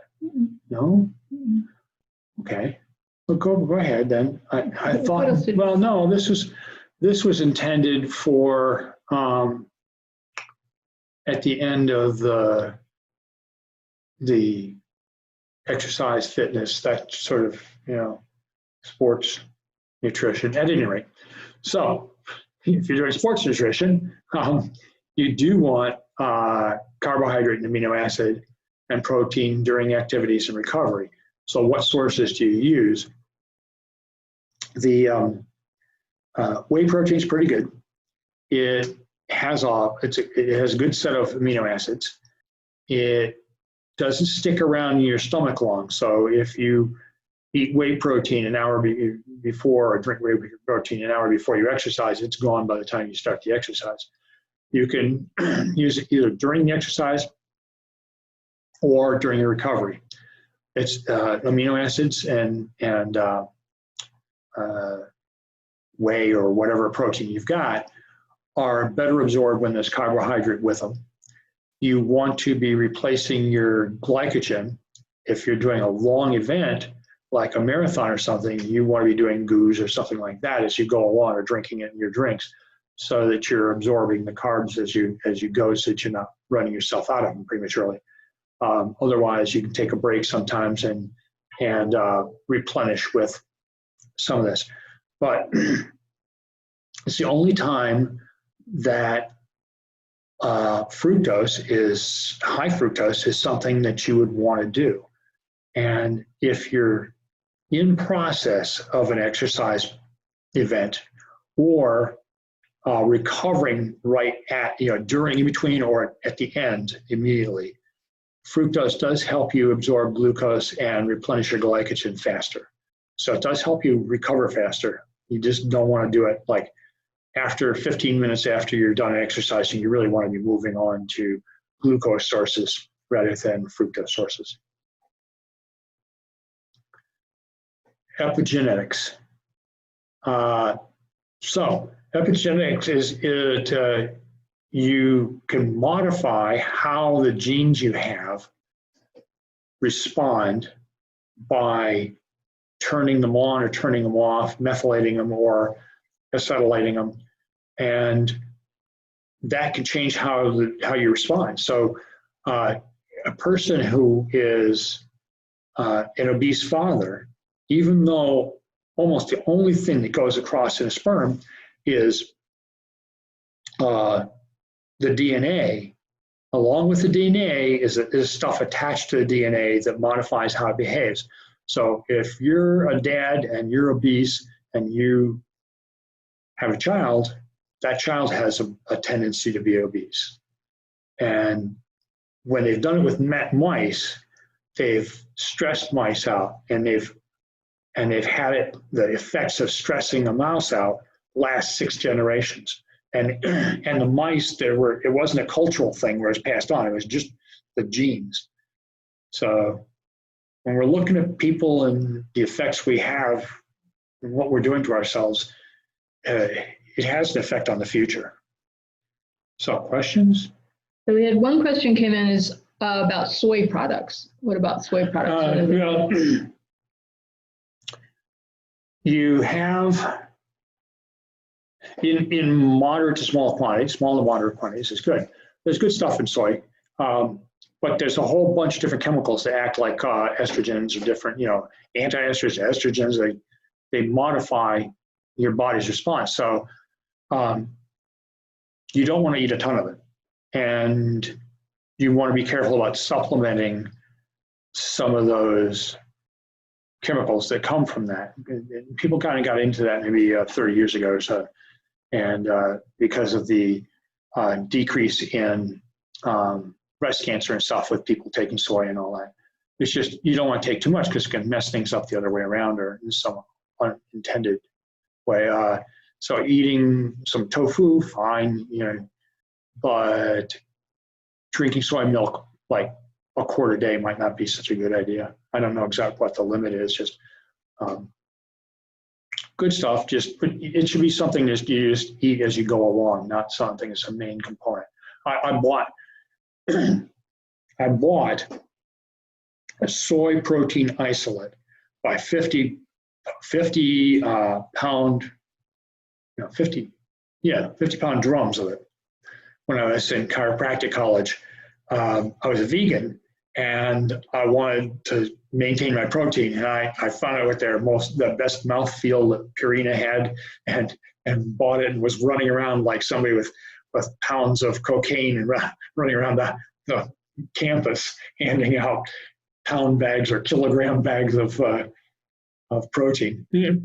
No? Okay. Well, go ahead then. I thought, well, no, this was intended for at the end of the exercise, fitness, that sort of, sports nutrition at any rate. So if you're doing sports nutrition, you do want carbohydrate and amino acid and protein during activities and recovery. So what sources do you use? The whey protein is pretty good. It has a good set of amino acids. It doesn't stick around in your stomach long. So if you eat whey protein an hour before or drink whey protein an hour before you exercise, it's gone by the time you start the exercise. You can use it either during the exercise or during your recovery. It's amino acids and whey or whatever protein you've got are better absorbed when there's carbohydrate with them. You want to be replacing your glycogen. If you're doing a long event, like a marathon or something, you want to be doing goos or something like that as you go along, or drinking it in your drinks, so that you're absorbing the carbs as you go, so that you're not running yourself out of them prematurely. Otherwise, you can take a break sometimes and replenish with some of this. But it's the only time that high fructose is something that you would want to do. And if you're in process of an exercise event, or recovering right at, during, in between, or at the end immediately, fructose does help you absorb glucose and replenish your glycogen faster. So it does help you recover faster. You just don't want to do it like after 15 minutes after you're done exercising. You really want to be moving on to glucose sources rather than fructose sources. Epigenetics. So epigenetics is you can modify how the genes you have respond by turning them on or turning them off, methylating them or acetylating them, and that can change how you respond. So a person who is an obese father, even though almost the only thing that goes across in a sperm is the DNA, along with the DNA is stuff attached to the DNA that modifies how it behaves. So if you're a dad and you're obese and you have a child, that child has a tendency to be obese. And when they've done it with mice, they've stressed mice out, and they've had the effects of stressing a mouse out last 6 generations. And the mice, it wasn't a cultural thing where it's passed on, it was just the genes. So when we're looking at people and the effects we have and what we're doing to ourselves, it has an effect on the future. So questions? So we had one question came in is about soy products. What about soy products? You have in moderate to small quantities, small to moderate quantities is good. There's good stuff in soy, but there's a whole bunch of different chemicals that act like estrogens or different, anti-estrogens, estrogens. They modify your body's response. So you don't want to eat a ton of it, and you want to be careful about supplementing some of those chemicals that come from that. People kind of got into that maybe 30 years ago or so, and because of the decrease in breast cancer and stuff with people taking soy and all that. It's just, you don't want to take too much because it can mess things up the other way around or in some unintended way. So eating some tofu, fine, but drinking soy milk like a quart a day might not be such a good idea. I don't know exactly what the limit is, just good stuff. Just it should be something that you just eat as you go along, not something that's a main component. I bought a soy protein isolate by 50 pound drums of it when I was in chiropractic college. I was a vegan and I wanted to maintain my protein, and I found out what the best mouthfeel that Purina had, and bought it and was running around like somebody with pounds of cocaine and running around the campus handing out pound bags or kilogram bags of protein. It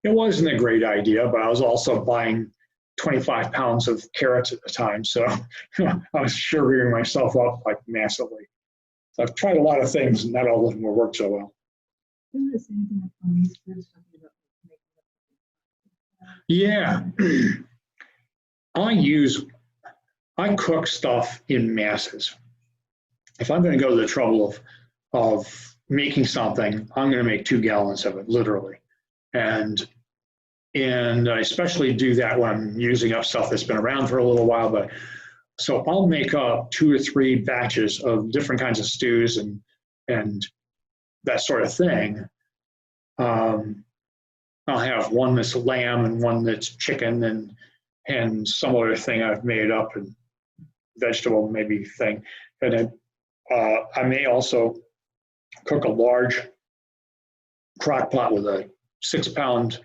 wasn't a great idea, but I was also buying 25 pounds of carrots at the time, so I was sugaring myself up like massively. So I've tried a lot of things, and not all of them will work so well. Yeah, I cook stuff in masses, if I'm going to go to the trouble of making something, I'm going to make 2 gallons of it, literally. And I especially do that when I'm using up stuff that's been around for a little while. But so I'll make up 2 or 3 batches of different kinds of stews and that sort of thing. I'll have one that's lamb and one that's chicken and some other thing I've made up, and vegetable maybe thing. And then I may also cook a large crock pot with a 6-pound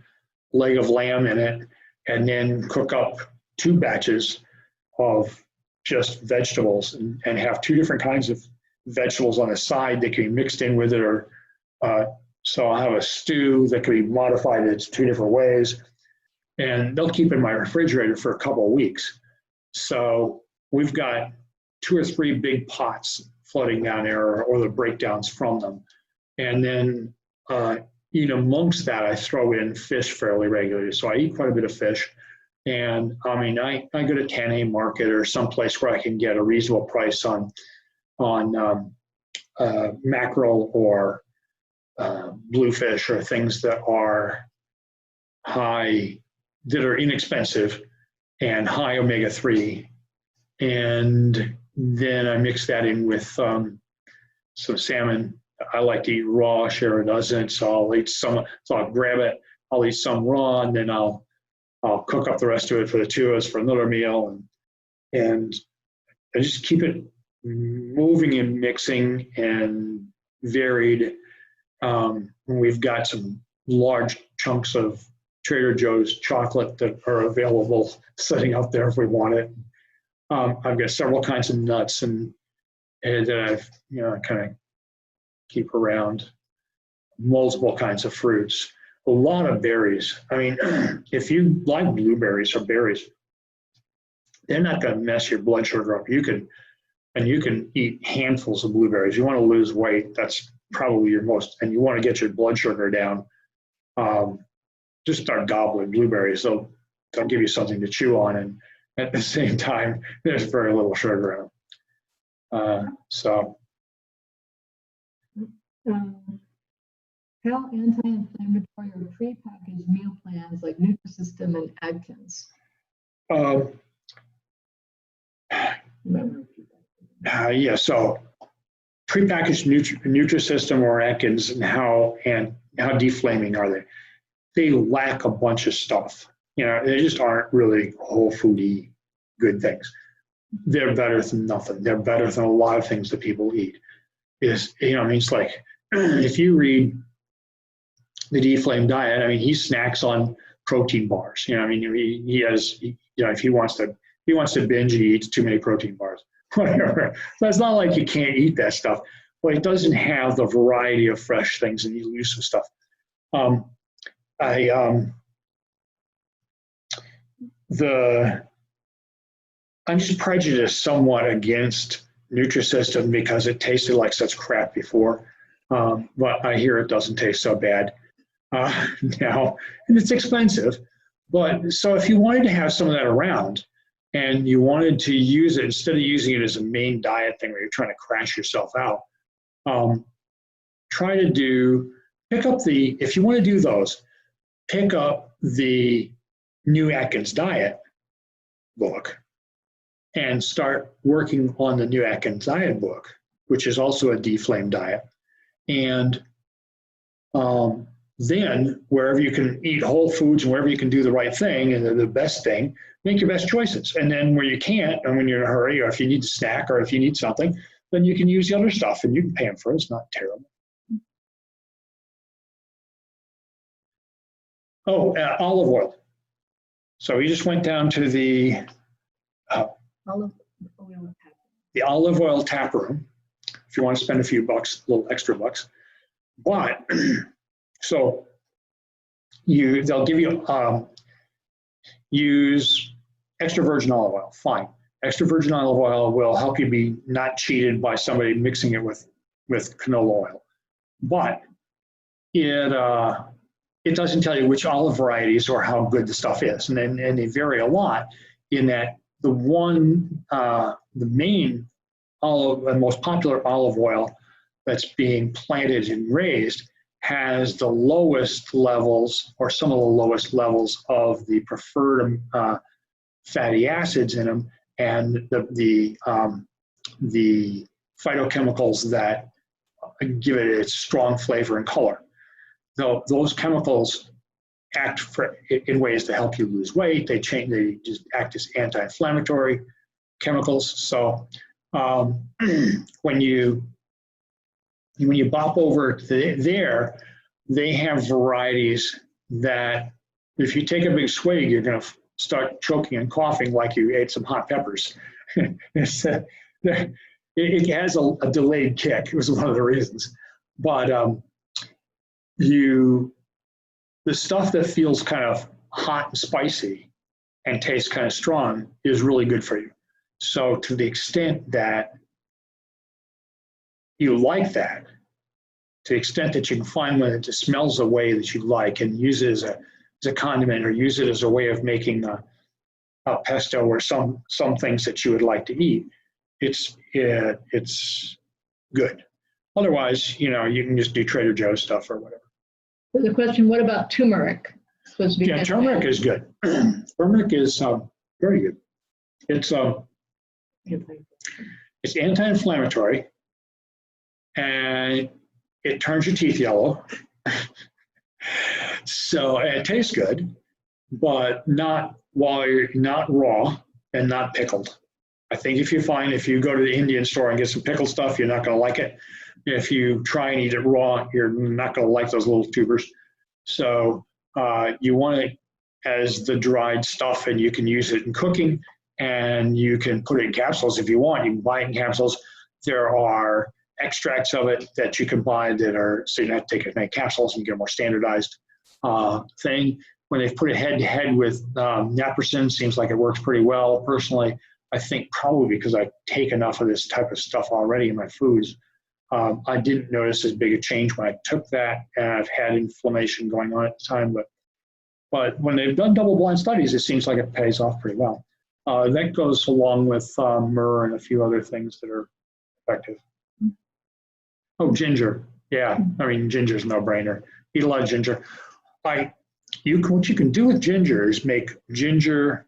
leg of lamb in it, and then cook up 2 batches of just vegetables and have 2 different kinds of vegetables on the side that can be mixed in with it. Or so I'll have a stew that can be modified in 2 different ways, and they'll keep in my refrigerator for a couple of weeks. So we've got 2 or 3 big pots floating down there, or the breakdowns from them. And then amongst that, I throw in fish fairly regularly. So I eat quite a bit of fish. And I mean, I go to 10A Market or someplace where I can get a reasonable price on mackerel or bluefish, or things that are inexpensive and high omega-3. And then I mix that in with some salmon. I like to eat raw, Shara doesn't, so I'll eat some. So I'll grab it, I'll eat some raw, and then I'll cook up the rest of it for the 2 of us for another meal, and I just keep it moving and mixing and varied. We've got some large chunks of Trader Joe's chocolate that are available sitting out there if we want it. I've got several kinds of nuts and that I've kind of keep around, multiple kinds of fruits, a lot of berries. I mean, if you like blueberries or berries, they're not going to mess your blood sugar up. You can eat handfuls of blueberries. You want to lose weight, that's probably and you want to get your blood sugar down, just start gobbling blueberries. They'll give you something to chew on, and at the same time, there's very little sugar in them. How anti-inflammatory are prepackaged meal plans like Nutrisystem and Atkins? Yeah, so prepackaged Nutrisystem or Atkins, and how deflaming are they? They lack a bunch of stuff. They just aren't really whole foody good things. They're better than nothing. They're better than a lot of things that people eat. It's like, if you read the Deflame diet, I mean, he snacks on protein bars. He has, if he wants to binge, he eats too many protein bars, whatever. So it's not like you can't eat that stuff, but it doesn't have the variety of fresh things, and you lose some stuff. I'm just prejudiced somewhat against Nutrisystem because it tasted like such crap before, but I hear it doesn't taste so bad now, and it's expensive. But so if you wanted to have some of that around, and you wanted to use it instead of using it as a main diet thing where you're trying to crash yourself out, if you want to do those, pick up the New Atkins Diet book and start working on the New Atkins Diet book, which is also a Deflame diet. And then wherever you can eat whole foods and wherever you can do the right thing and the best thing, make your best choices. And then where you can't, and when you're in a hurry, or if you need to snack, or if you need something, then you can use the other stuff, and you can pay them for it. It's not terrible. Olive oil. So we just went down to the olive oil tap room if you want to spend a few bucks, a little extra bucks. But so they'll give you use extra virgin olive oil. Fine. Extra virgin olive oil will help you be not cheated by somebody mixing it with canola oil. But it doesn't tell you which olive varieties or how good the stuff is. And they vary a lot in that the main the most popular olive oil that's being planted and raised has the lowest levels, or some of the lowest levels, of the preferred fatty acids in them, and the phytochemicals that give it its strong flavor and color. Though those chemicals act in ways to help you lose weight. They just act as anti-inflammatory chemicals. So when you bop over there, they have varieties that if you take a big swig, you're going to start choking and coughing like you ate some hot peppers. It has a delayed kick. It was one of the reasons. But the stuff that feels kind of hot and spicy and tastes kind of strong is really good for you. So to the extent that you like that, to the extent that you can find one that just smells the way that you like and use it as a condiment, or use it as a way of making a pesto or some things that you would like to eat, it's good. Otherwise, you can just do Trader Joe's stuff or whatever. The question, what about turmeric? Supposed to be Turmeric is good. Turmeric is very good. It's anti-inflammatory, and it turns your teeth yellow. So it tastes good, but not while you're not raw and not pickled. I think if you go to the Indian store and get some pickled stuff, you're not going to like it. If you try and eat it raw, you're not going to like those little tubers. So you want it as the dried stuff, and you can use it in cooking, and you can put it in capsules if you want. You can buy it in capsules. There are extracts of it that you can buy that are, so you don't have to take it in capsules, and you get a more standardized thing. When they've put it head to head with naproxen, seems like it works pretty well. Personally, I think probably because I take enough of this type of stuff already in my foods, I didn't notice as big a change when I took that, and I've had inflammation going on at the time. But when they've done double-blind studies, it seems like it pays off pretty well. That goes along with myrrh and a few other things that are effective. Oh, ginger. Yeah, I mean, ginger's a no-brainer. Eat a lot of ginger. What you can do with ginger is make ginger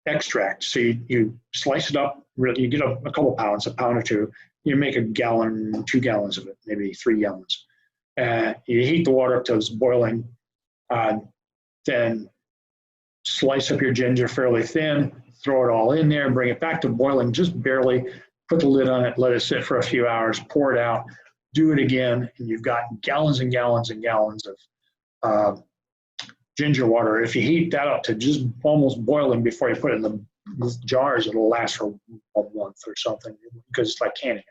extract. So you slice it up, you get a couple pounds, a pound or two. You make a gallon, 2 gallons of it, maybe 3 gallons. You heat the water up to it's boiling. Then slice up your ginger fairly thin, throw it all in there, bring it back to boiling just barely, put the lid on it, let it sit for a few hours, pour it out, do it again, and you've got gallons and gallons and gallons of ginger water. If you heat that up to just almost boiling before you put it in the jars, it'll last for a month or something, because it's like canning it.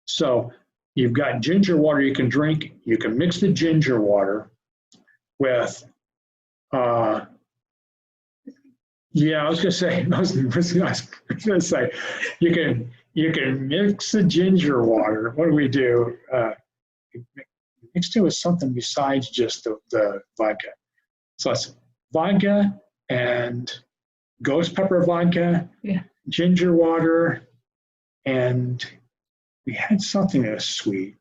So you've got ginger water you can drink. You can mix the ginger water with, I was going to say, you can mix the ginger water. What do we do? Mix it with something besides just the vodka. So it's vodka and ghost pepper vodka, ginger water, and we had something that was sweet.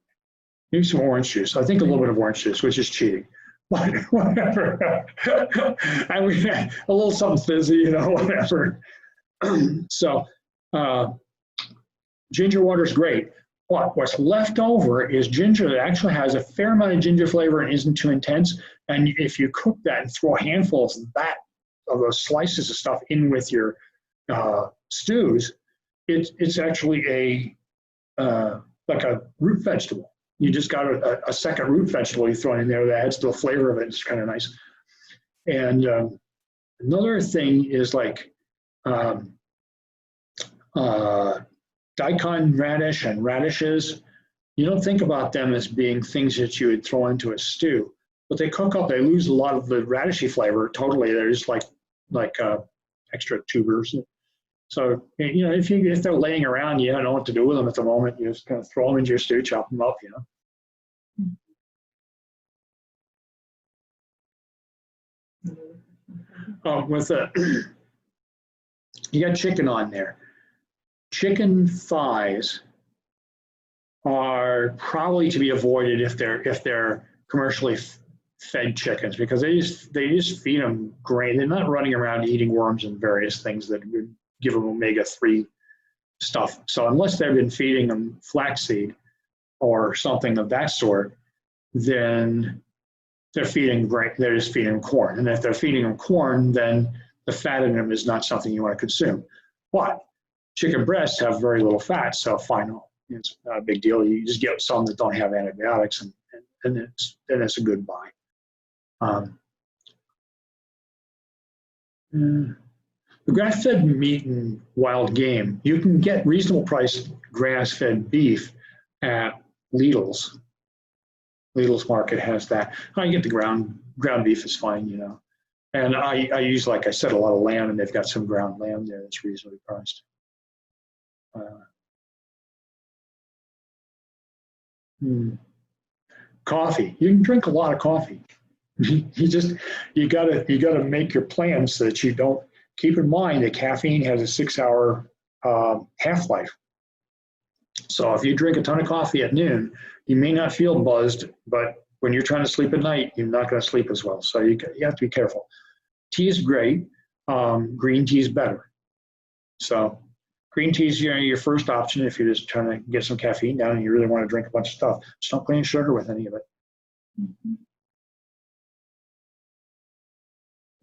Maybe some orange juice. I think a little bit of orange juice, which is cheating. But whatever. I mean, a little something fizzy, whatever. So ginger water is great. But what's left over is ginger that actually has a fair amount of ginger flavor and isn't too intense. And if you cook that and throw handfuls of those slices of stuff in with your stews, it's actually like a root vegetable. You just got a second root vegetable you throw in there that adds to the flavor of it. It's kind of nice. And another thing is like daikon radish and radishes. You don't think about them as being things that you would throw into a stew, but they cook up. They lose a lot of the radishy flavor totally. They're just like extra tubers. So if they're laying around, you don't know what to do with them at the moment. You just kind of throw them into your stew, chop them up. You got chicken on there. Chicken thighs are probably to be avoided if they're commercially fed chickens, because they just feed them grain. They're not running around eating worms and various things that would give them omega-3 stuff. So unless they've been feeding them flaxseed or something of that sort, then they're feeding grain. They're just feeding them corn. And if they're feeding them corn, then the fat in them is not something you want to consume. But chicken breasts have very little fat, so fine, it's not a big deal. You just get some that don't have antibiotics, and it's a good buy. The grass-fed meat and wild game, you can get reasonable priced grass-fed beef at Lidl's. Lidl's Market has that. I get the ground beef is fine, you know. And I use, like I said, a lot of lamb, and they've got some ground lamb there that's reasonably priced. Coffee. You can drink a lot of coffee. you gotta make your plans so that you don't. Keep in mind that caffeine has a 6-hour half-life. So if you drink a ton of coffee at noon, you may not feel buzzed, but when you're trying to sleep at night, you're not going to sleep as well. So you have to be careful. Tea is great. Green tea is better. So green tea is your first option if you're just trying to get some caffeine down and you really want to drink a bunch of stuff. Just don't put any sugar with any of it. Mm-hmm.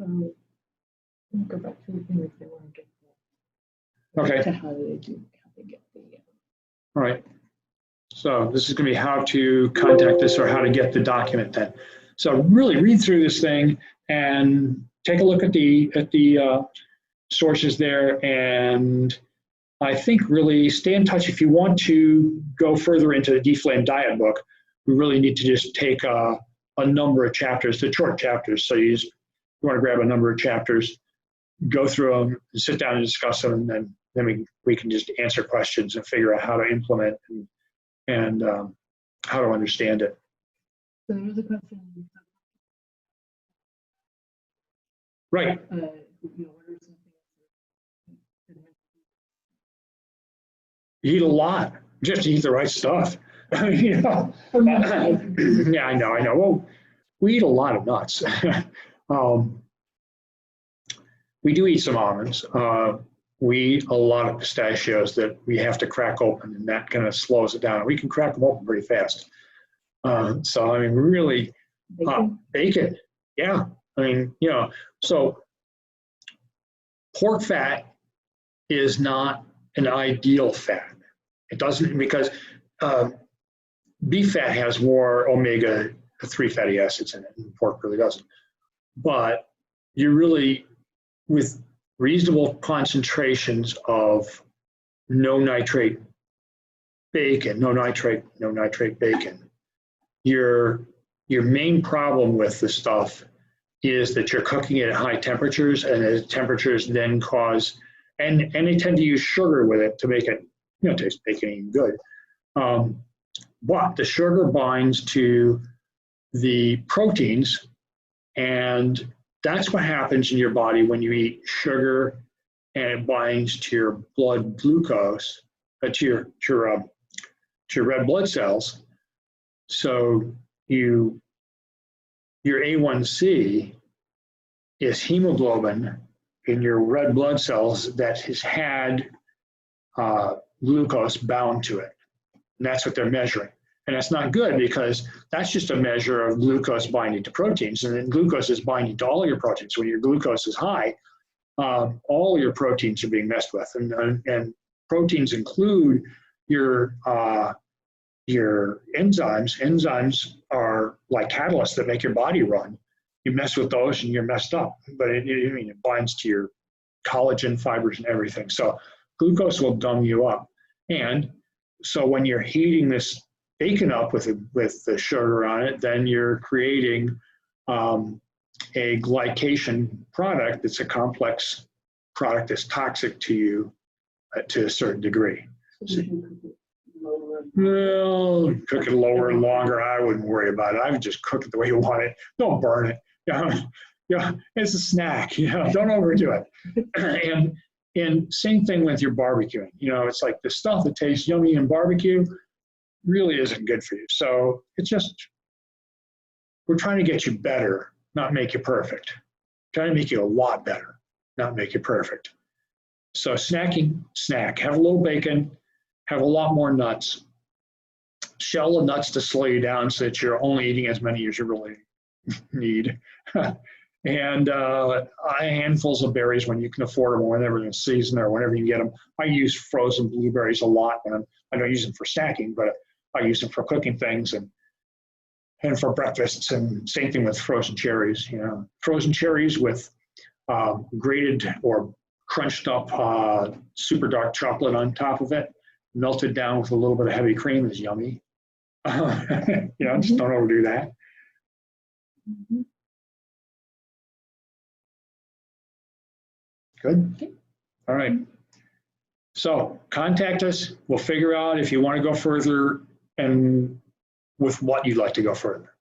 So we'll go back to the thing if they want to get Okay. to how they get the. All right. So this is going to be how to contact us or how to get the document then. So really read through this thing and take a look at the sources there, and I think really stay in touch. If you want to go further into the Deflame Diet book, we really need to just take a number of chapters, the short chapters. So you want to grab a number of chapters, go through them, and sit down and discuss them, and then we can just answer questions and figure out how to implement and how to understand it. So there was a question. Right. You know, what are some things? Eat a lot. Just eat the right stuff. You know. Yeah, I know. Well, we eat a lot of nuts. We do eat some almonds. We eat a lot of pistachios that we have to crack open, and that kind of slows it down. We can crack them open pretty fast. So, I mean, really, bacon. Yeah. I mean, you know, so pork fat is not an ideal fat. It doesn't, because beef fat has more omega-3 fatty acids in it, and pork really doesn't. But you really, with reasonable concentrations of no nitrate bacon, no nitrate bacon, your main problem with the stuff is that you're cooking it at high temperatures, and the temperatures then cause, and they tend to use sugar with it to make it, you know, taste bacon good. But the sugar binds to the proteins, and that's what happens in your body when you eat sugar, and it binds to your blood glucose, to your red blood cells. So your A1C is hemoglobin in your red blood cells that has had glucose bound to it. And that's what they're measuring. And that's not good, because that's just a measure of glucose binding to proteins. And then glucose is binding to all your proteins. When your glucose is high, all your proteins are being messed with. And proteins include your enzymes. Enzymes are like catalysts that make your body run. You mess with those and you're messed up. But it binds to your collagen fibers and everything. So glucose will dumb you up. And so when you're heating this bacon up with the sugar on it, then you're creating a glycation product that's a complex product that's toxic to you to a certain degree. Well, cook it lower and longer, I wouldn't worry about it. I would just cook it the way you want it. Don't burn it. Yeah, it's a snack. You know, don't overdo it. And same thing with your barbecuing. You know, it's like the stuff that tastes yummy in barbecue, really isn't good for you. So it's just, we're trying to get you better, not make you perfect. Trying to make you a lot better, not make you perfect. So snacking, snack, have a little bacon, have a lot more nuts. Shell of nuts to slow you down so that you're only eating as many as you really need. And handfuls of berries when you can afford them, whenever in season or whenever you get them. I use frozen blueberries a lot when I don't use them for snacking, but I use them for cooking things and for breakfasts, and same thing with frozen cherries. You know, frozen cherries with grated or crunched up super dark chocolate on top of it, melted down with a little bit of heavy cream is yummy. You know, just don't overdo that. Good. All right. So contact us. We'll figure out if you want to go further and with what you'd like to go further.